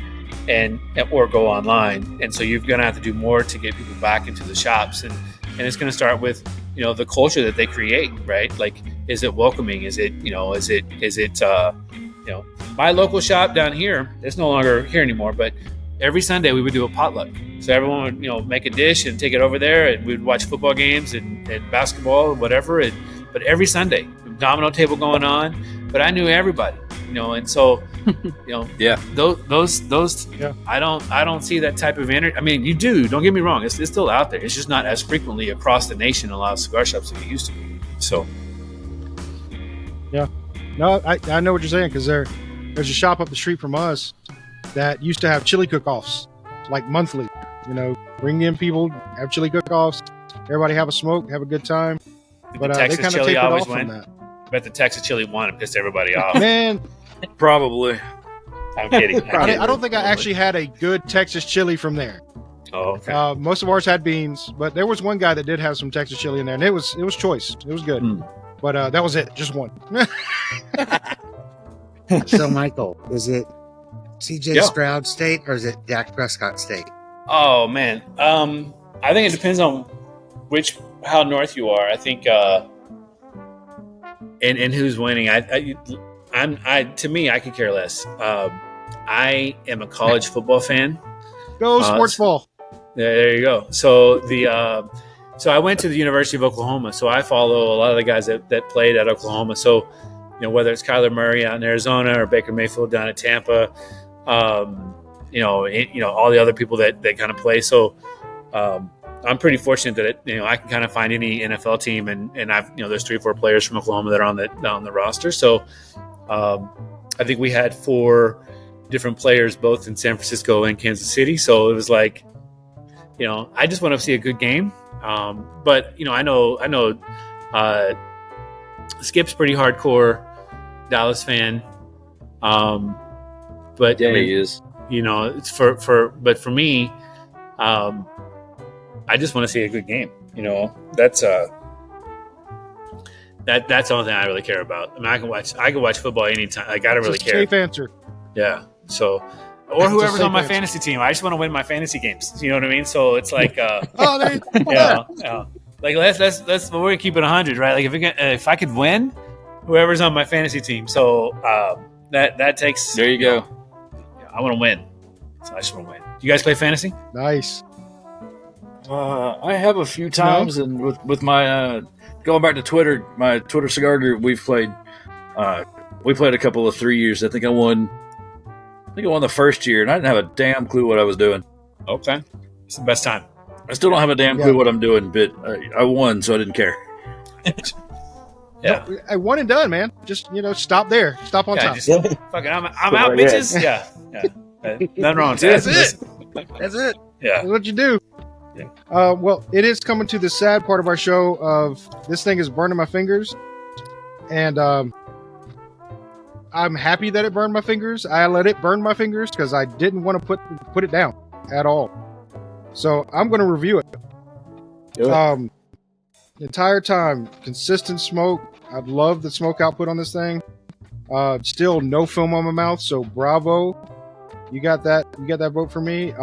S5: or go online, and so you're going to have to do more to get people back into the shops, and it's going to start with the culture that they create, right? Like, is it welcoming? Is it my local shop down here? It's no longer here anymore, but every Sunday we would do a potluck. So everyone would, make a dish and take it over there, and we'd watch football games and basketball and whatever. But every Sunday, domino table going on. But I knew everybody, and so,
S2: yeah,
S5: those, yeah. I don't see that type of energy. I mean, you do. Don't get me wrong. It's still out there. It's just not as frequently across the nation. A lot of cigar shops that it used to be. So,
S1: yeah, no, I know what you're saying, because there's a shop up the street from us that used to have chili cook-offs, like monthly. Bring in people, have chili cook-offs, everybody have a smoke, have a good time. But they kind of tapered off from that.
S5: I bet the Texas chili won and pissed everybody off.
S1: Man,
S2: probably.
S5: I'm kidding.
S1: I don't think I actually had a good Texas chili from there.
S5: Oh, okay.
S1: Most of ours had beans, but there was one guy that did have some Texas chili in there, and it was choice. It was good. But that was it, just one.
S7: So, Michael, is it CJ Stroud State or is it Dak Prescott State?
S5: Oh man, I think it depends on how north you are. I think, and who's winning. To me, I could care less. I am a college football fan.
S1: Go sports ball.
S5: There you go. So so I went to the University of Oklahoma. So I follow a lot of the guys that played at Oklahoma. So whether it's Kyler Murray out in Arizona or Baker Mayfield down at Tampa. All the other people that kind of play. So I'm pretty fortunate that I can kind of find any NFL team, and I've there's 3 or 4 players from Oklahoma that are on the roster. So I think we had 4 different players both in San Francisco and Kansas City. So it was like, I just want to see a good game. But I know Skip's pretty hardcore Dallas fan. But
S2: yeah, he is.
S5: It's but for me, I just want to see a good game. That's that's the only thing I really care about. I mean, I can watch football anytime. Like, I don't really care.
S1: Safe answer.
S5: Yeah. So, or whoever's on my fantasy team, I just want to win my fantasy games. You know what I mean? So it's like, like let's we're gonna keep it 100, right? Like if I could win, whoever's on my fantasy team. So that takes.
S2: There you go.
S5: I want to win. So I just want to win. Do you guys play fantasy?
S1: Nice.
S2: I have a few times, and with my going back to Twitter, my Twitter cigar group, we played a couple of 3 years. I think I won the first year, and I didn't have a damn clue what I was doing.
S5: Okay, it's the best time.
S2: I still don't have a damn clue what I'm doing, but I won, so I didn't care.
S5: Yeah,
S1: no, I won and done, man. Just stop there, stop on top.
S5: Fucking, I'm out, bitches. Yeah. Nothing wrong with that.
S1: That's it.
S5: Yeah,
S1: that's what you do.
S5: Yeah.
S1: Well, it is coming to the sad part of our show. Of this thing is burning my fingers, and I'm happy that it burned my fingers. I let it burn my fingers because I didn't want to put it down at all. So I'm going to review it. The entire time, consistent smoke. I love the smoke output on this thing. Still no film on my mouth, so bravo. You got that vote for me.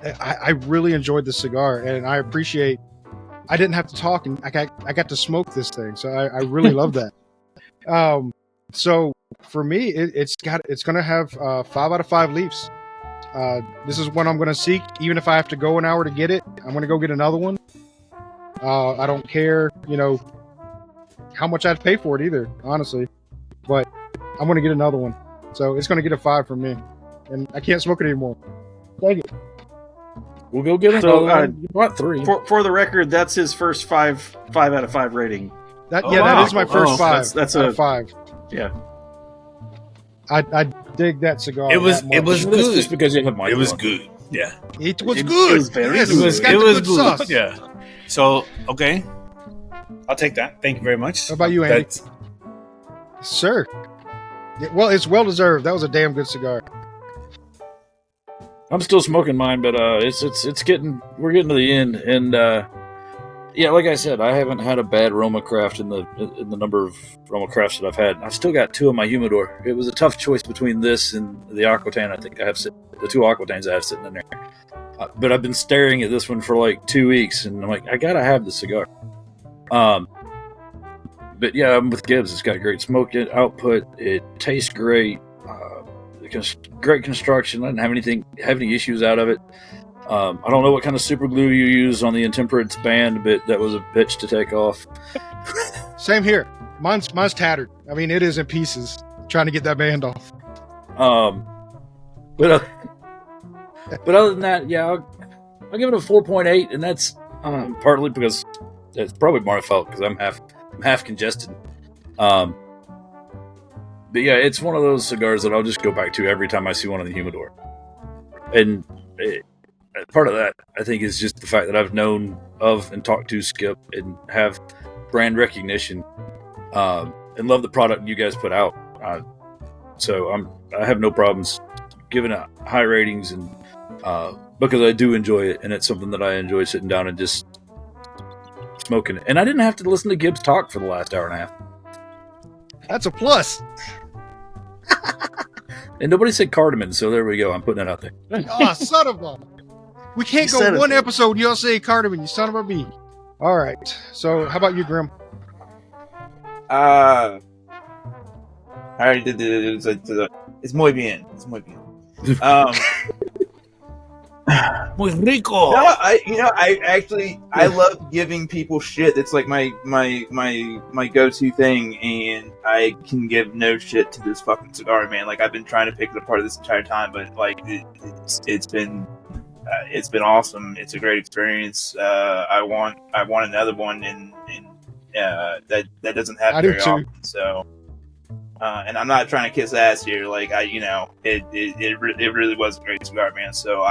S1: I really enjoyed the cigar, and I appreciate I didn't have to talk, and I got to smoke this thing, so I really love that. So for me, it's going to have 5 out of 5 leaves. This is one I'm going to seek, even if I have to go an hour to get it. I'm going to go get another one. I don't care, how much I'd pay for it either, honestly, but I'm going to get another one. So it's going to get a 5 from me, and I can't smoke it anymore. Thank you.
S2: We'll go get another one. You want 3.
S4: For the record, that's his first 5 out of 5 rating.
S1: That is my first 5.
S4: That's
S1: out of 5.
S4: Yeah.
S1: I dig that cigar.
S5: It was good.
S2: Just because you have Michael.
S5: It was good. Yeah.
S1: It was good.
S4: It was very
S1: yes,
S4: good.
S1: It was good sauce.
S5: Yeah. So, okay. I'll take that. Thank you very much.
S1: How about you, Andy? Sir. Yeah, well, it's well deserved. That was a damn good cigar.
S2: I'm still smoking mine, but it's getting we're getting to the end, and yeah, like I said, I haven't had a bad RoMa Craft in the number of RoMa Crafts that I've had. I've still got 2 in my humidor. It was a tough choice between this and the Aquitaine. I think I have the 2 Aquitaines I have sitting in there, but I've been staring at this one for like 2 weeks, and I'm like, I gotta have the cigar. But yeah, I'm with Gibbs. It's got great smoke output. It tastes great. great construction. I didn't have any issues out of it. I don't know what kind of super glue you use on the Intemperance band, but that was a bitch to take off.
S1: Same here. Mine's tattered. I mean, it is in pieces trying to get that band off.
S2: But other than that, yeah, I'll give it a 4.8, and that's partly because it's probably my fault because I'm half congested. But yeah, it's one of those cigars that I'll just go back to every time I see one in the humidor. And part of that, I think, is just the fact that I've known of and talked to Skip and have brand recognition and love the product you guys put out. So I have no problems giving it high ratings, and because I do enjoy it, and it's something that I enjoy sitting down and just smoking it. And I didn't have to listen to Gibbs talk for the last hour and a half.
S1: That's a plus.
S2: And nobody said cardamom, so there we go. I'm putting it out there.
S1: Oh, son of a... We can't go one episode you don't say cardamom, you son of a bee. All right. So how about you, Grim?
S6: I already did it's muy bien. It's muy bien.
S5: Muy rico.
S6: No, I love giving people shit. It's like my go-to thing, and I can give no shit to this fucking cigar, man. Like, I've been trying to pick it apart this entire time, but like it's been awesome. It's a great experience. I want another one, and that doesn't happen very often. So, and I'm not trying to kiss ass here. Like, it really was a great cigar, man. So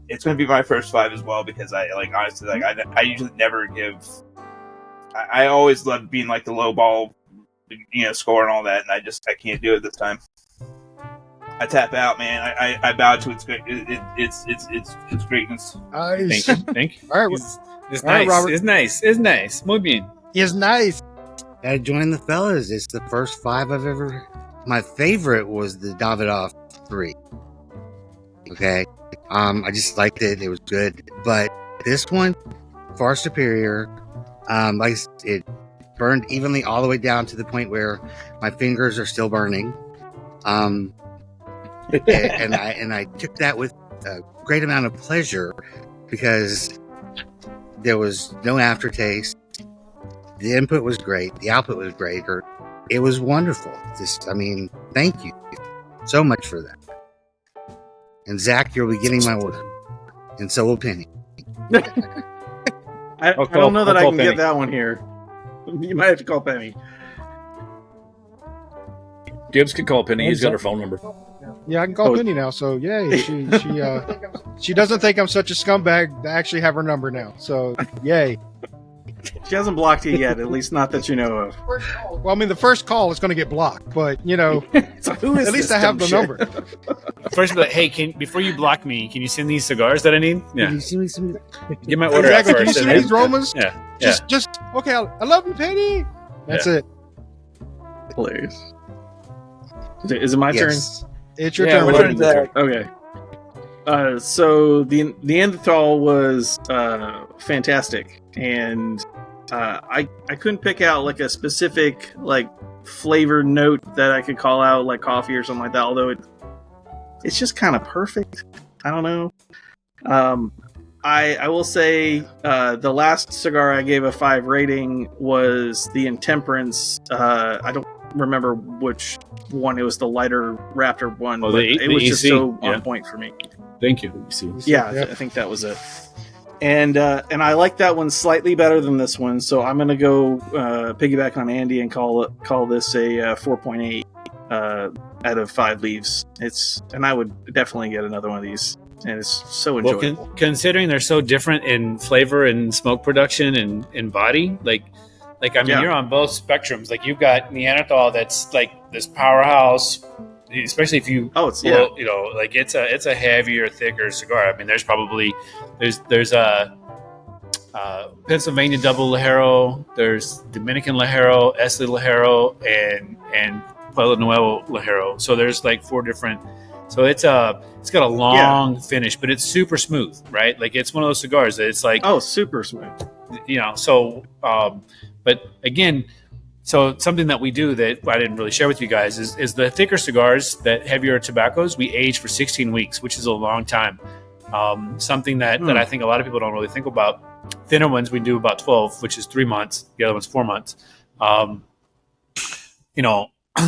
S6: it's going to be my first 5 as well, because I usually never give. I always love being like the low ball, score and all that, and I can't do it this time. I tap out, man. I bow to its greatness.
S1: Nice.
S5: Thank you.
S1: All right.
S5: It's
S1: All right,
S5: nice.
S1: Robert.
S5: It's nice. Muy bien.
S1: It's nice.
S7: Gotta join the fellas. It's the first 5 I've ever. My favorite was the Davidoff 3. Okay. I just liked it. It was good. But this one, far superior. Like it burned evenly all the way down to the point where my fingers are still burning. And I took that with a great amount of pleasure because there was no aftertaste. The input was great. The output was great. It was wonderful. Thank you so much for that. And Zach, you'll be getting my order. And so will Penny.
S4: I don't know that I can get that one here. You might have to call Penny.
S2: Gibbs can call Penny. He's got her phone number.
S1: Yeah, I can call Penny now. So yay, she doesn't think I'm such a scumbag to actually have her number now. So yay.
S4: She hasn't blocked you yet, at least not that you know of.
S1: Well, I mean, the first call is going to get blocked, but
S4: so who is
S1: at least I have the number.
S5: First, but hey, before you block me, can you send these cigars that I need? Yeah.
S7: Can you send me some?
S5: Get my order
S1: Exactly.
S5: out
S1: Can you
S5: first.
S1: see these Romas?
S5: Yeah.
S1: Just okay. I love you, Penny. That's it.
S4: Hilarious. Is it my turn?
S1: It's your turn.
S6: What is that?
S4: Okay. So the Neanderthal was fantastic, and I couldn't pick out like a specific like flavor note that I could call out, like coffee or something like that. Although it's just kind of perfect. I don't know. I will say the last cigar I gave a 5 rating was the Intemperance. I don't remember which one. It was the lighter Raptor one.
S5: Oh,
S4: but
S5: the
S4: it was just
S5: EC,
S4: so on point for me.
S5: Thank you.
S4: Yeah, I think that was it. And I like that one slightly better than this one, so I'm gonna go piggyback on Andy and call this a 4.8 out of 5 leaves. And I would definitely get another one of these, and it's so enjoyable.
S5: Well, considering they're so different in flavor and smoke production and in body, you're on both spectrums. Like, you've got Neanderthal that's like this powerhouse. Especially if you, it's a heavier, thicker cigar. I mean, there's a Pennsylvania double Ligero, there's Dominican Ligero, Esteli Ligero, and Pueblo Nuevo Ligero. So there's like 4 different. So it's got a long finish, but it's super smooth, right? Like, it's one of those cigars that it's like,
S4: super smooth.
S5: So, but again, So something that we do that I didn't really share with you guys is the thicker cigars, that heavier tobaccos, we age for 16 weeks, which is a long time. Something that I think a lot of people don't really think about. Thinner ones we do about 12, which is 3 months. The other one's 4 months.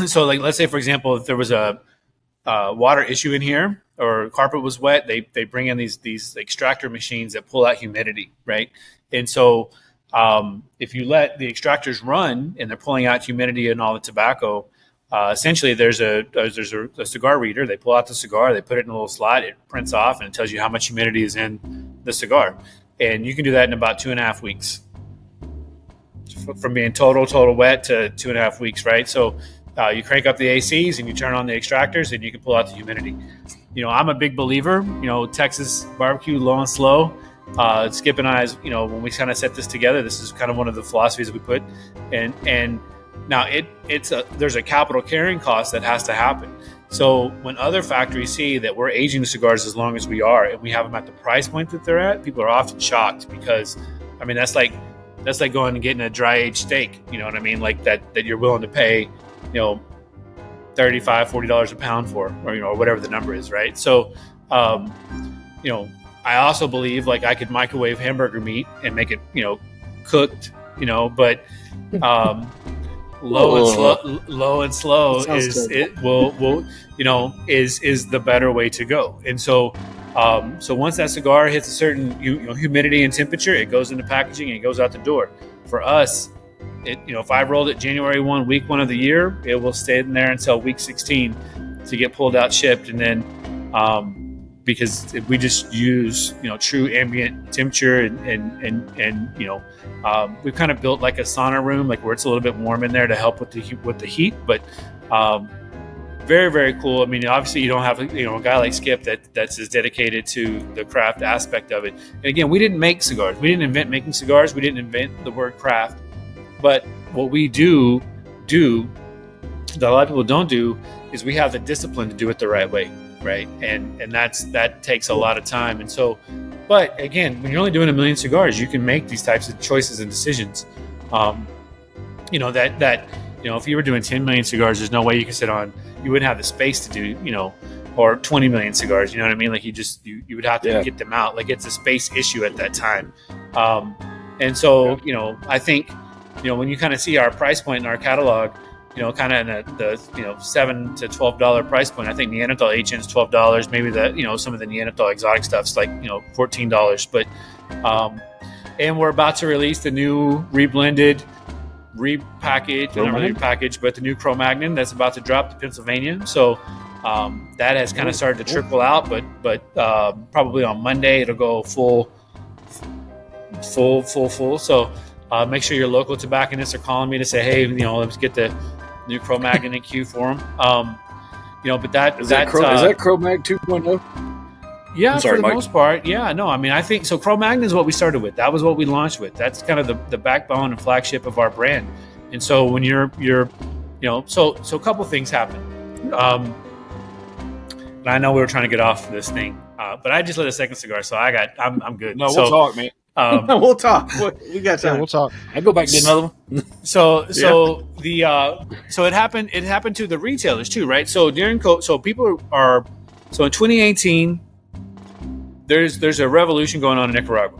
S5: So like, let's say, for example, if there was a water issue in here or carpet was wet, they bring in these extractor machines that pull out humidity, right? And so if you let the extractors run and they're pulling out humidity and all the tobacco, essentially there's a cigar reader. They pull out the cigar, they put it in a little slot, it prints off, and it tells you how much humidity is in the cigar. And you can do that in about 2.5 weeks. From being total wet to 2.5 weeks, right? So you crank up the ACs and you turn on the extractors and you can pull out the humidity. I'm a big believer, Texas barbecue, low and slow. Skip and I, when we kind of set this together, this is kind of one of the philosophies that we put. And now there's a capital carrying cost that has to happen. So when other factories see that we're aging the cigars as long as we are, and we have them at the price point that they're at, people are often shocked because, that's like going and getting a dry aged steak. You know what I mean? Like that you're willing to pay, $35, $40 a pound for, or whatever the number is, right? So, I also believe like I could microwave hamburger meat and make it, cooked, but low and slow is the better way to go. And so once that cigar hits a certain humidity and temperature, it goes into packaging and it goes out the door. For us, if I rolled it January 1, week 1 of the year, it will stay in there until week 16 to get pulled out, shipped, and then because we just use true ambient temperature and we've kind of built like a sauna room, like where it's a little bit warm in there to help with the heat, but very, very cool. Obviously you don't have a guy like Skip that's as dedicated to the craft aspect of it. And again, we didn't make cigars. We didn't invent making cigars. We didn't invent the word craft. But what we do that a lot of people don't do is we have the discipline to do it the right way, right? And that takes a lot of time. And so, but again, when you're only doing 1 million cigars, you can make these types of choices and decisions. If you were doing 10 million cigars, there's no way you you wouldn't have the space to do, or 20 million cigars, you know what I mean? Like you would have to get them out. Like it's a space issue at that time. And so, I think, when you kind of see our price point in our catalog, kind of in the $7 to $12 price point. I think Neanderthal HN is $12. Maybe some of the Neanderthal exotic stuff's like $14. But and we're about to release the new repackaged, but the new Cro-Magnon that's about to drop to Pennsylvania. So that has kind of started to trickle out, but probably on Monday it'll go full. So make sure your local tobacconists are calling me to say, hey, let's get the new Cro-Magnon in queue for them. But is that
S2: Cro-Mag 2.0?
S5: Yeah, for the most part. Yeah, no, I think so. Cro-Magnon is what we started with. That was what we launched with. That's kind of the backbone and flagship of our brand. And so when you're so a couple things happen. And I know we were trying to get off this thing, but I just lit a second cigar, so I'm good.
S2: No, we'll talk, man.
S4: We'll talk. We got time.
S1: Yeah, we'll talk.
S2: I go back and get another one.
S5: So it happened. It happened to the retailers too, right? So during people are in 2018. There's a revolution going on in Nicaragua.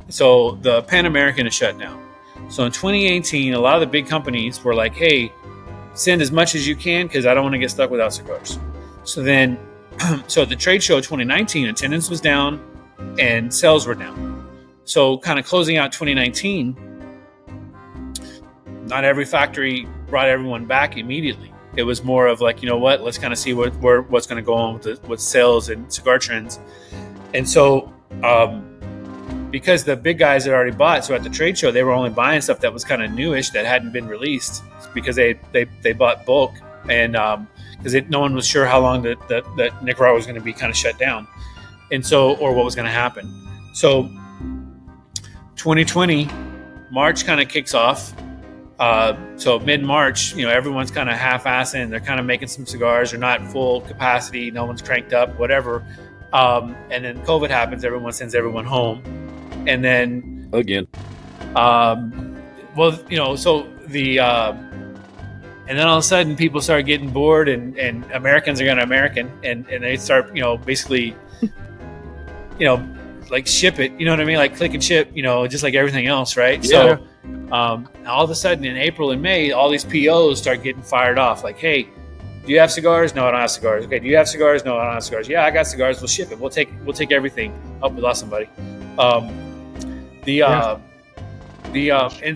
S5: So the Pan American is shut down. So in 2018, a lot of the big companies were like, hey, send as much as you can because I don't want to get stuck without cigars. So then, the trade show 2019, attendance was down and sales were down. So kind of closing out 2019, not every factory brought everyone back immediately. It was more of like, let's kind of see what's going to go on with sales and cigar trends. And so, because the big guys had already bought, so at the trade show, they were only buying stuff that was kind of newish that hadn't been released because they bought bulk. And because no one was sure how long that Nicaragua was going to be kind of shut down. And so, or what was going to happen. So 2020, March kind of kicks off. So mid-March, everyone's kind of half-assing. They're kind of making some cigars. They're not full capacity. No one's cranked up, whatever. And then COVID happens. Everyone sends everyone home. And then
S2: again,
S5: so the And then all of a sudden people start getting bored and Americans are going to American and they start, basically, like ship it, you know what I mean? Like click and ship, just like everything else. Right.
S2: Yeah.
S5: So, all of a sudden in April and May, all these POs start getting fired off. Like, hey, do you have cigars? No, I don't have cigars. Okay. Do you have cigars? No, I don't have cigars. Yeah, I got cigars. We'll ship it. We'll take everything. Oh, we lost somebody. And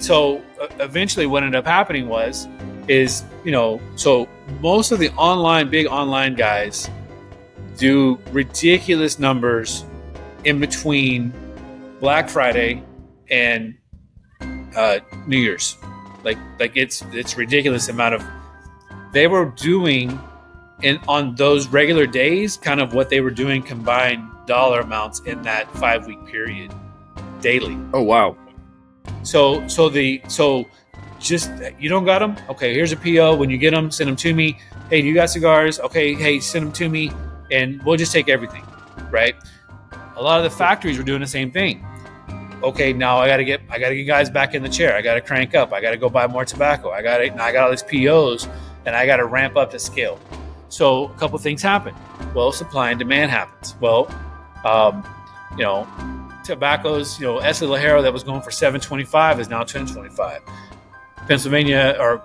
S5: so eventually what ended up happening is so most of the big online guys do ridiculous numbers in between Black Friday and New Year's. Like it's ridiculous amount of they were doing on those regular days kind of what they were doing combined dollar amounts in that 5-week period daily.
S2: Oh wow.
S5: So just you don't got them? Okay, here's a PO. When you get them, send them to me. Hey, do you got cigars? Okay, hey, send them to me, and we'll just take everything, right? A lot of the factories were doing the same thing. Okay, now I gotta get guys back in the chair. I gotta crank up. I gotta go buy more tobacco. I got all these POs, and I gotta ramp up to scale. So a couple things happen. Well, supply and demand happens. Well, tobacco's, Esa Ligero that was going for $7.25 is now $10.25. Pennsylvania or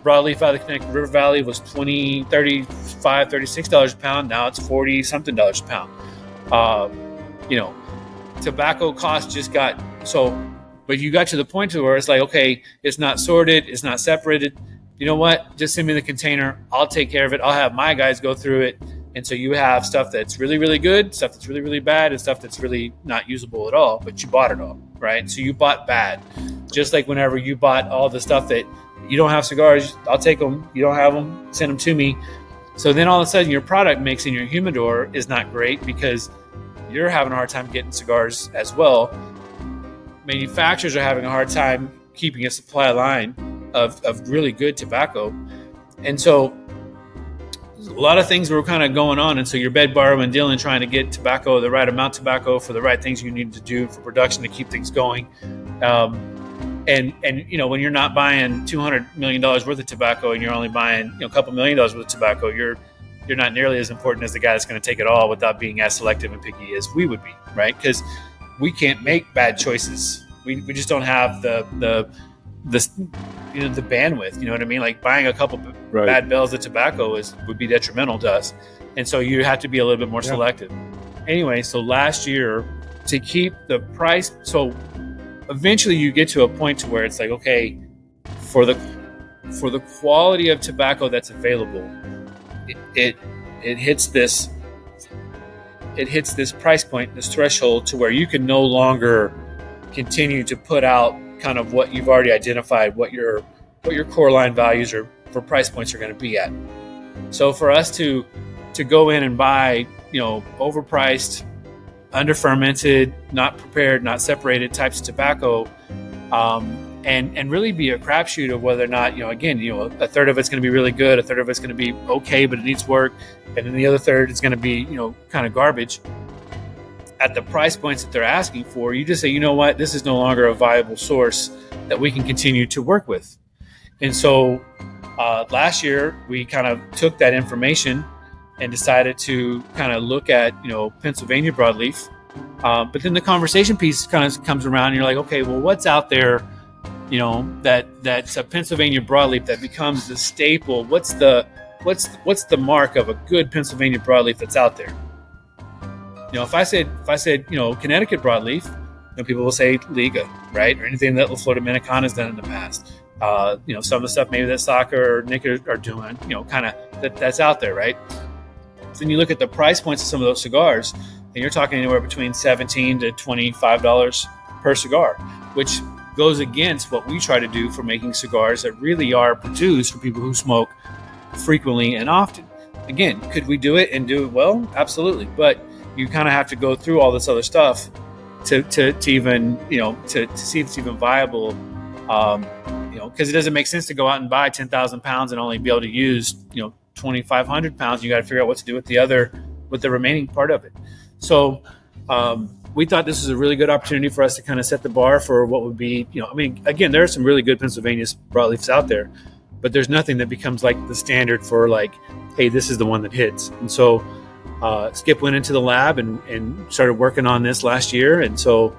S5: broadleaf out of the Connecticut River Valley was $20, $35, $36 a pound. Now it's $40 something a pound. Tobacco costs just got so, but you got to the point to where it's like, okay, it's not sorted, it's not separated. You know what? Just send me the container. I'll take care of it. I'll have my guys go through it. And so you have stuff that's really, really good, stuff that's really, really bad, and stuff that's really not usable at all, but you bought it all, right? So you bought bad. Just like whenever you bought all the stuff that you don't have cigars, I'll take them. You don't have them, send them to me. So then all of a sudden your product mix in your humidor is not great because you're having a hard time getting cigars as well. Manufacturers are having a hard time keeping a supply line of really good tobacco. And so a lot of things were kind of going on. And so you're bed borrowing, dealing, trying to get tobacco, the right amount of tobacco for the right things you need to do for production to keep things going. And when you're not buying $200 million worth of tobacco and you're only buying a couple $1 million worth of tobacco, you're not nearly as important as the guy that's going to take it all without being as selective and picky as we would be, right? Because we can't make bad choices. We just don't have the bandwidth. You know what I mean? Like buying a couple bad bells of tobacco would be detrimental to us, and so you have to be a little bit more selective. Anyway, so last year to keep the price, so eventually you get to a point to where it's like, okay, for the quality of tobacco that's available, it hits this price point, this threshold, to where you can no longer continue to put out kind of what you've already identified, what your core line values or for price points are going to be at. So for us to go in and buy, overpriced, under fermented, not prepared, not separated types of tobacco, and really be a crapshoot of whether or not, a third of it's going to be really good, a third of it's going to be okay, but it needs work, and then the other third is going to be, kind of garbage. At the price points that they're asking for, you just say, you know what, this is no longer a viable source that we can continue to work with. And so last year, we kind of took that information and decided to kind of look at, Pennsylvania broadleaf. But then the conversation piece kind of comes around and you're like, okay, well, what's out there, that's a Pennsylvania broadleaf that becomes the staple? What's the mark of a good Pennsylvania broadleaf that's out there? If I said, Connecticut broadleaf, people will say Liga, right? Or anything that La Flor Dominicana has done in the past. Some of the stuff maybe that Saka or Nick are doing, kind of that's out there, right? So then you look at the price points of some of those cigars, and you're talking anywhere between $17 to $25 per cigar, which goes against what we try to do for making cigars that really are produced for people who smoke frequently and often. Again, could we do it and do it well? Absolutely. But you kind of have to go through all this other stuff to even, to see if it's even viable, because it doesn't make sense to go out and buy 10,000 pounds and only be able to use, 2,500 pounds. You got to figure out what to do with the remaining part of it. So we thought this was a really good opportunity for us to kind of set the bar for what would be, again, there are some really good Pennsylvania broadleafs out there, but there's nothing that becomes like the standard for like, hey, this is the one that hits. And so Skip went into the lab and started working on this last year, and so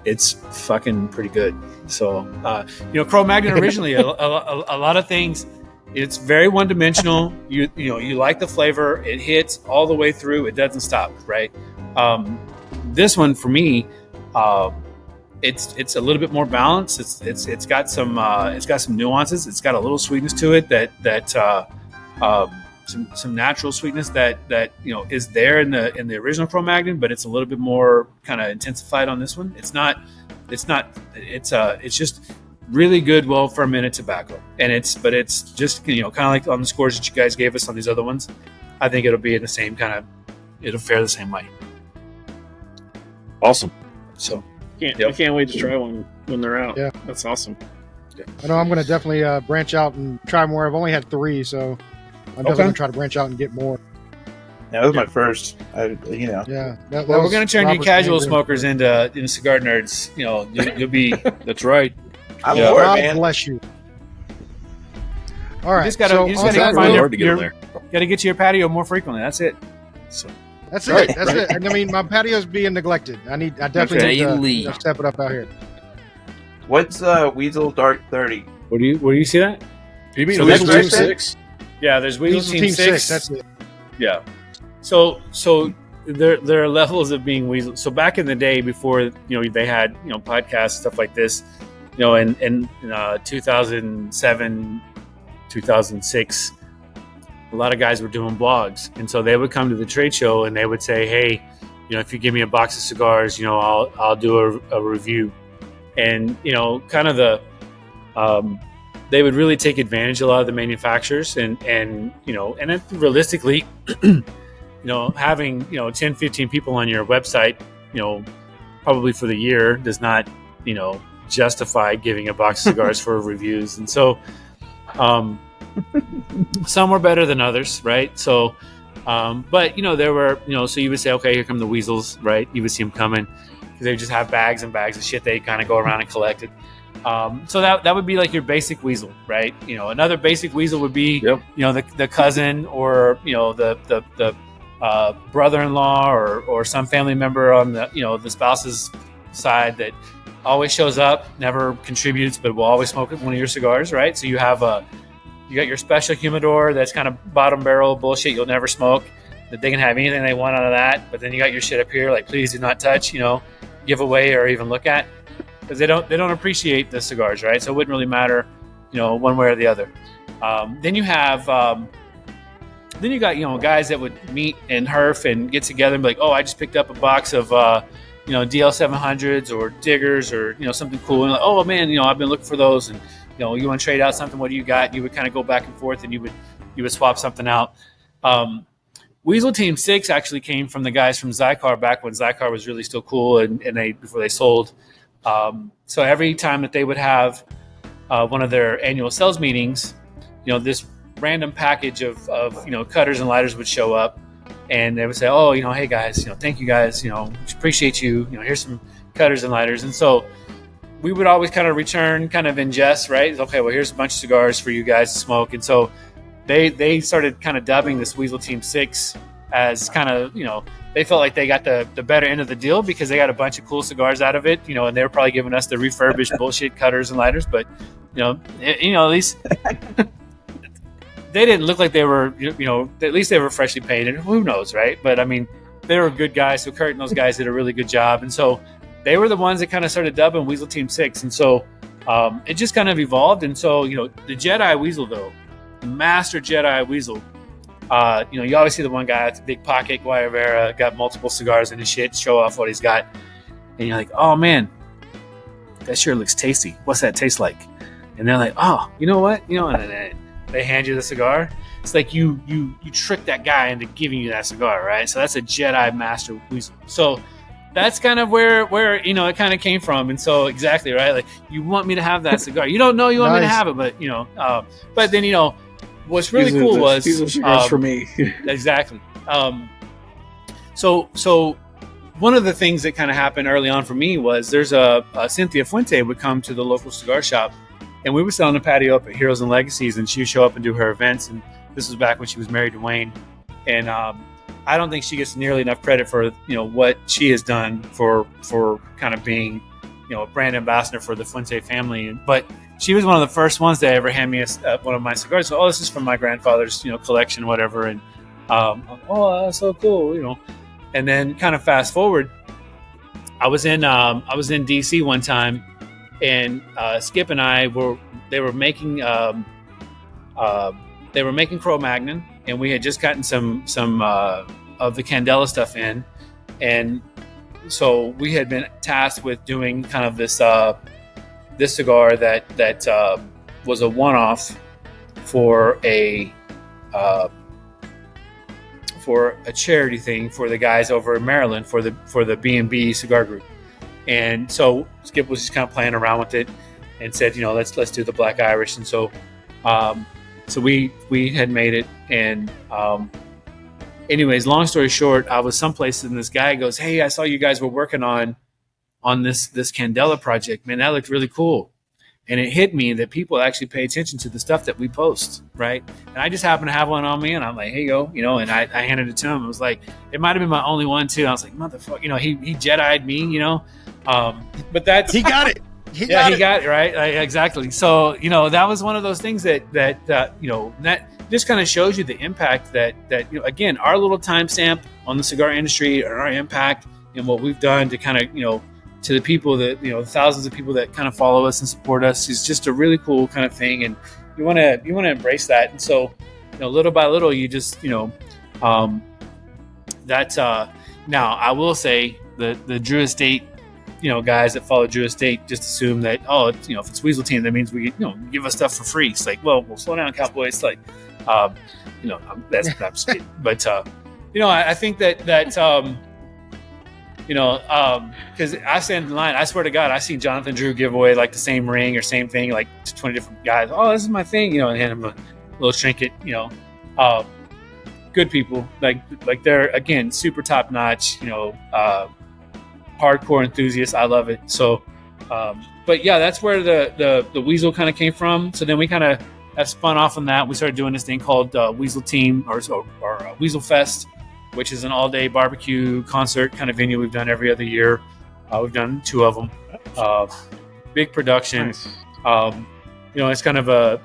S5: it's fucking pretty good. So Cro-Magnon originally a lot of things, it's very one-dimensional. You like the flavor, it hits all the way through, it doesn't stop, right? This one for me, it's a little bit more balanced. It's got some nuances. It's got a little sweetness to it that some natural sweetness that is there in the original Cro-Magnon, but it's a little bit more kind of intensified on this one. It's just really good, well fermented tobacco, and it's just kind of like on the scores that you guys gave us on these other ones. I think it'll be in the same it'll fare the same way.
S2: Awesome.
S5: So
S4: I can't wait to try one when they're out.
S1: Yeah,
S4: that's awesome.
S1: I know I'm going to definitely branch out and try more. I've only had 3, so I'm definitely going to try to branch out and get more.
S6: Yeah, that was my first.
S1: Yeah.
S5: We're going to turn you casual smokers into cigar nerds. You'll be.
S2: That's right.
S6: I'm
S1: God
S6: man.
S1: bless you. All right.
S5: You just got to get to your patio more frequently. That's it. So.
S1: That's it. That's it. And I mean, my patio's being neglected. I definitely need to step it up out here.
S6: What's Weasel Dark 30?
S5: Where do you see that?
S2: You mean Weasel Team 6?
S5: Yeah, there's Weasel Team 6.
S1: That's it.
S5: Yeah. So there are levels of being Weasel. So back in the day, before they had podcasts, stuff like this, in 2007, 2006. A lot of guys were doing blogs, and so they would come to the trade show and they would say, hey, if you give me a box of cigars, I'll do a review. And kind of they would really take advantage of a lot of the manufacturers, and then realistically having 10, 15 people on your website probably for the year does not justify giving a box of cigars for reviews. And so some were better than others, right? So, but there were, so you would say, okay, here come the weasels, right? You would see them coming because they would just have bags and bags of shit they kind of go around and collected. So that would be like your basic weasel, right? Another basic weasel would be, the cousin or the brother-in-law or some family member on the spouse's side that always shows up, never contributes, but will always smoke one of your cigars, right? So you have you got your special humidor that's kind of bottom barrel bullshit you'll never smoke, that they can have anything they want out of that. But then you got your shit up here like, please do not touch, give away or even look at, because they don't appreciate the cigars, right? So it wouldn't really matter, one way or the other. Then you have you got guys that would meet in Herf and get together and be like, oh, I just picked up a box of DL700s or Diggers or something cool, and like, oh man, I've been looking for those, and you want to trade out something, what do you got? And you would kind of go back and forth, and you would swap something out. Weasel Team 6 actually came from the guys from Zycar back when Zycar was really still cool, and before they sold. So every time that they would have one of their annual sales meetings, this random package of cutters and lighters would show up, and they would say, oh, hey guys, thank you guys, appreciate you, here's some cutters and lighters. And so we would always kind of return kind of in jest, right? Okay, well, here's a bunch of cigars for you guys to smoke. And so they started kind of dubbing this Weasel Team 6 as kind of, they felt like they got the better end of the deal because they got a bunch of cool cigars out of it, and they were probably giving us the refurbished bullshit cutters and lighters. But, at least they didn't look like they were, at least they were freshly painted. Who knows, right? But, I mean, they were good guys. So Kurt and those guys did a really good job. And so they were the ones that kind of started dubbing Weasel Team 6. And so it just kind of evolved. And so, the Jedi Weasel, though, the Master Jedi Weasel, you always see the one guy with the big pocket, Guayavera, got multiple cigars in his shit, show off what he's got. And you're like, oh, man, that sure looks tasty. What's that taste like? And they're like, oh, you know what? And then they hand you the cigar. It's like you trick that guy into giving you that cigar, right? So that's a Jedi Master Weasel. So that's kind of where it kind of came from. And so exactly, right? Like, you want me to have that cigar. You don't know you want me to have it, but but then what's really cool was
S4: these are cigars for me.
S5: Exactly. So one of the things that kind of happened early on for me was there's a Cynthia Fuente would come to the local cigar shop And we would sit on the patio up at Heroes and Legacies, and she would show up and do her events. And this was back when she was married to Wayne. And I don't think she gets nearly enough credit for, what she has done for kind of being, a brand ambassador for the Fuente family. But she was one of the first ones to ever hand me one of my cigars. So, this is from my grandfather's, collection, whatever. And that's so cool, And then kind of fast forward, I was in DC one time, and Skip and I they were making Cro-Magnon, and we had just gotten some of the Candela stuff in, and so we had been tasked with doing kind of this cigar that was a one-off for a charity thing for the guys over in Maryland for the B&B cigar group. And so Skip was just kind of playing around with it and said, let's do the Black Irish. And so we had made it. And anyways, long story short, I was someplace and this guy goes, "Hey, I saw you guys were working on this Candela project. Man, that looked really cool." And it hit me that people actually pay attention to the stuff that we post, right? And I just happened to have one on me, and I'm like, "Hey, yo," and I handed it to him. It was like, it might have been my only one too. I was like, "Motherfucker," he Jedi'd me, But that's
S1: he got it.
S5: He got it right, exactly. So that was one of those things that just kind of shows you the impact that again, our little timestamp on the cigar industry and our impact and what we've done to kind of to the people that thousands of people that kind of follow us and support us is just a really cool kind of thing, and you want to embrace that. And so little by little, you just that's now I will say the Drew Estate guys that follow Drew Estate just assume that if it's Weasel Team, that means we give us stuff for free. It's like, well, slow down, cowboy. It's like that's I'm just kidding. But I think that because I stand in line, I swear to God, I seen Jonathan Drew give away like the same ring or same thing like to 20 different guys. "Oh, this is my thing," and hand him a little trinket. Good people, like they're again super top notch. Hardcore enthusiasts. I love it. So, but yeah, that's where the Weasel kind of came from. So then we kind of have spun off on that. We started doing this thing called Weasel Team or Weasel Fest, which is an all-day barbecue concert kind of venue we've done every other year. We've done 2 of them. Big production. Nice. It's kind of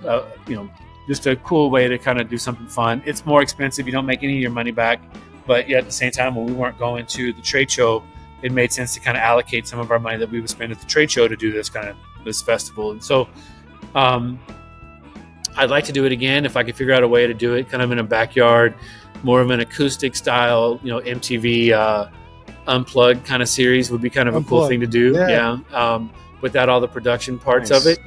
S5: just a cool way to kind of do something fun. It's more expensive. You don't make any of your money back. But yet at the same time, when we weren't going to the trade show, it made sense to kind of allocate some of our money that we would spend at the trade show to do this festival. And so I'd like to do it again if I could figure out a way to do it kind of in a backyard, more of an acoustic style, MTV Unplugged kind of series would be kind of a cool thing to do. Yeah. Without all the production parts of it,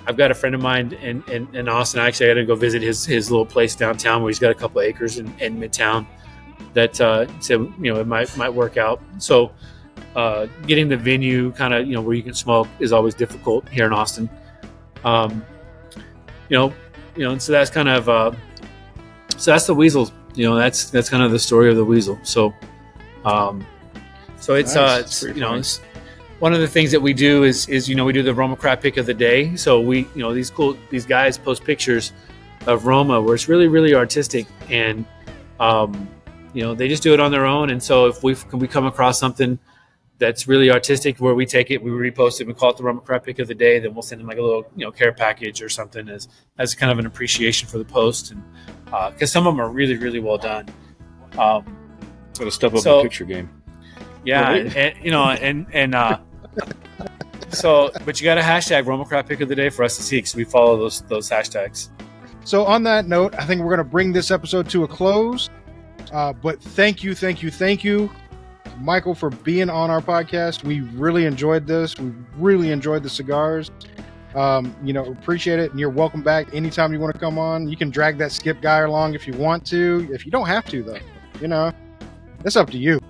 S5: I've got a friend of mine in Austin. Actually, I got to go visit his little place downtown where he's got a couple of acres in Midtown that said, it might work out. So getting the venue kind of, where you can smoke is always difficult here in Austin. And so that's kind of, so that's the Weasel, that's kind of the story of the Weasel. So, it's, nice. It's one of the things that we do is we do the RoMa Craft Pick of the Day. So we, these guys post pictures of RoMa where it's really, really artistic, and, they just do it on their own. And so if we come across something that's really artistic where we take it, we repost it, we call it the RoMa Craft Pick of the Day, then we'll send them like a little, care package or something as kind of an appreciation for the post. And because some of them are really, really well done.
S2: Got to step up the picture game.
S5: Yeah. Right? So, but you got to hashtag RoMa Craft Pick of the Day for us to see, because we follow those hashtags.
S1: So on that note, I think we're going to bring this episode to a close. But thank you, Michael, for being on our podcast. We really enjoyed this. We really enjoyed the cigars. Appreciate it. And you're welcome back anytime you want to come on. You can drag that Skip guy along if you want to. If you don't have to, though, that's up to you.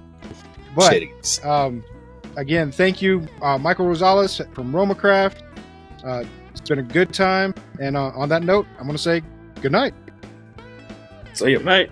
S1: But again, thank you, Michael Rosales from RoMa Craft. It's been a good time. And on that note, I'm going to say good night.
S2: See you.
S4: Good night.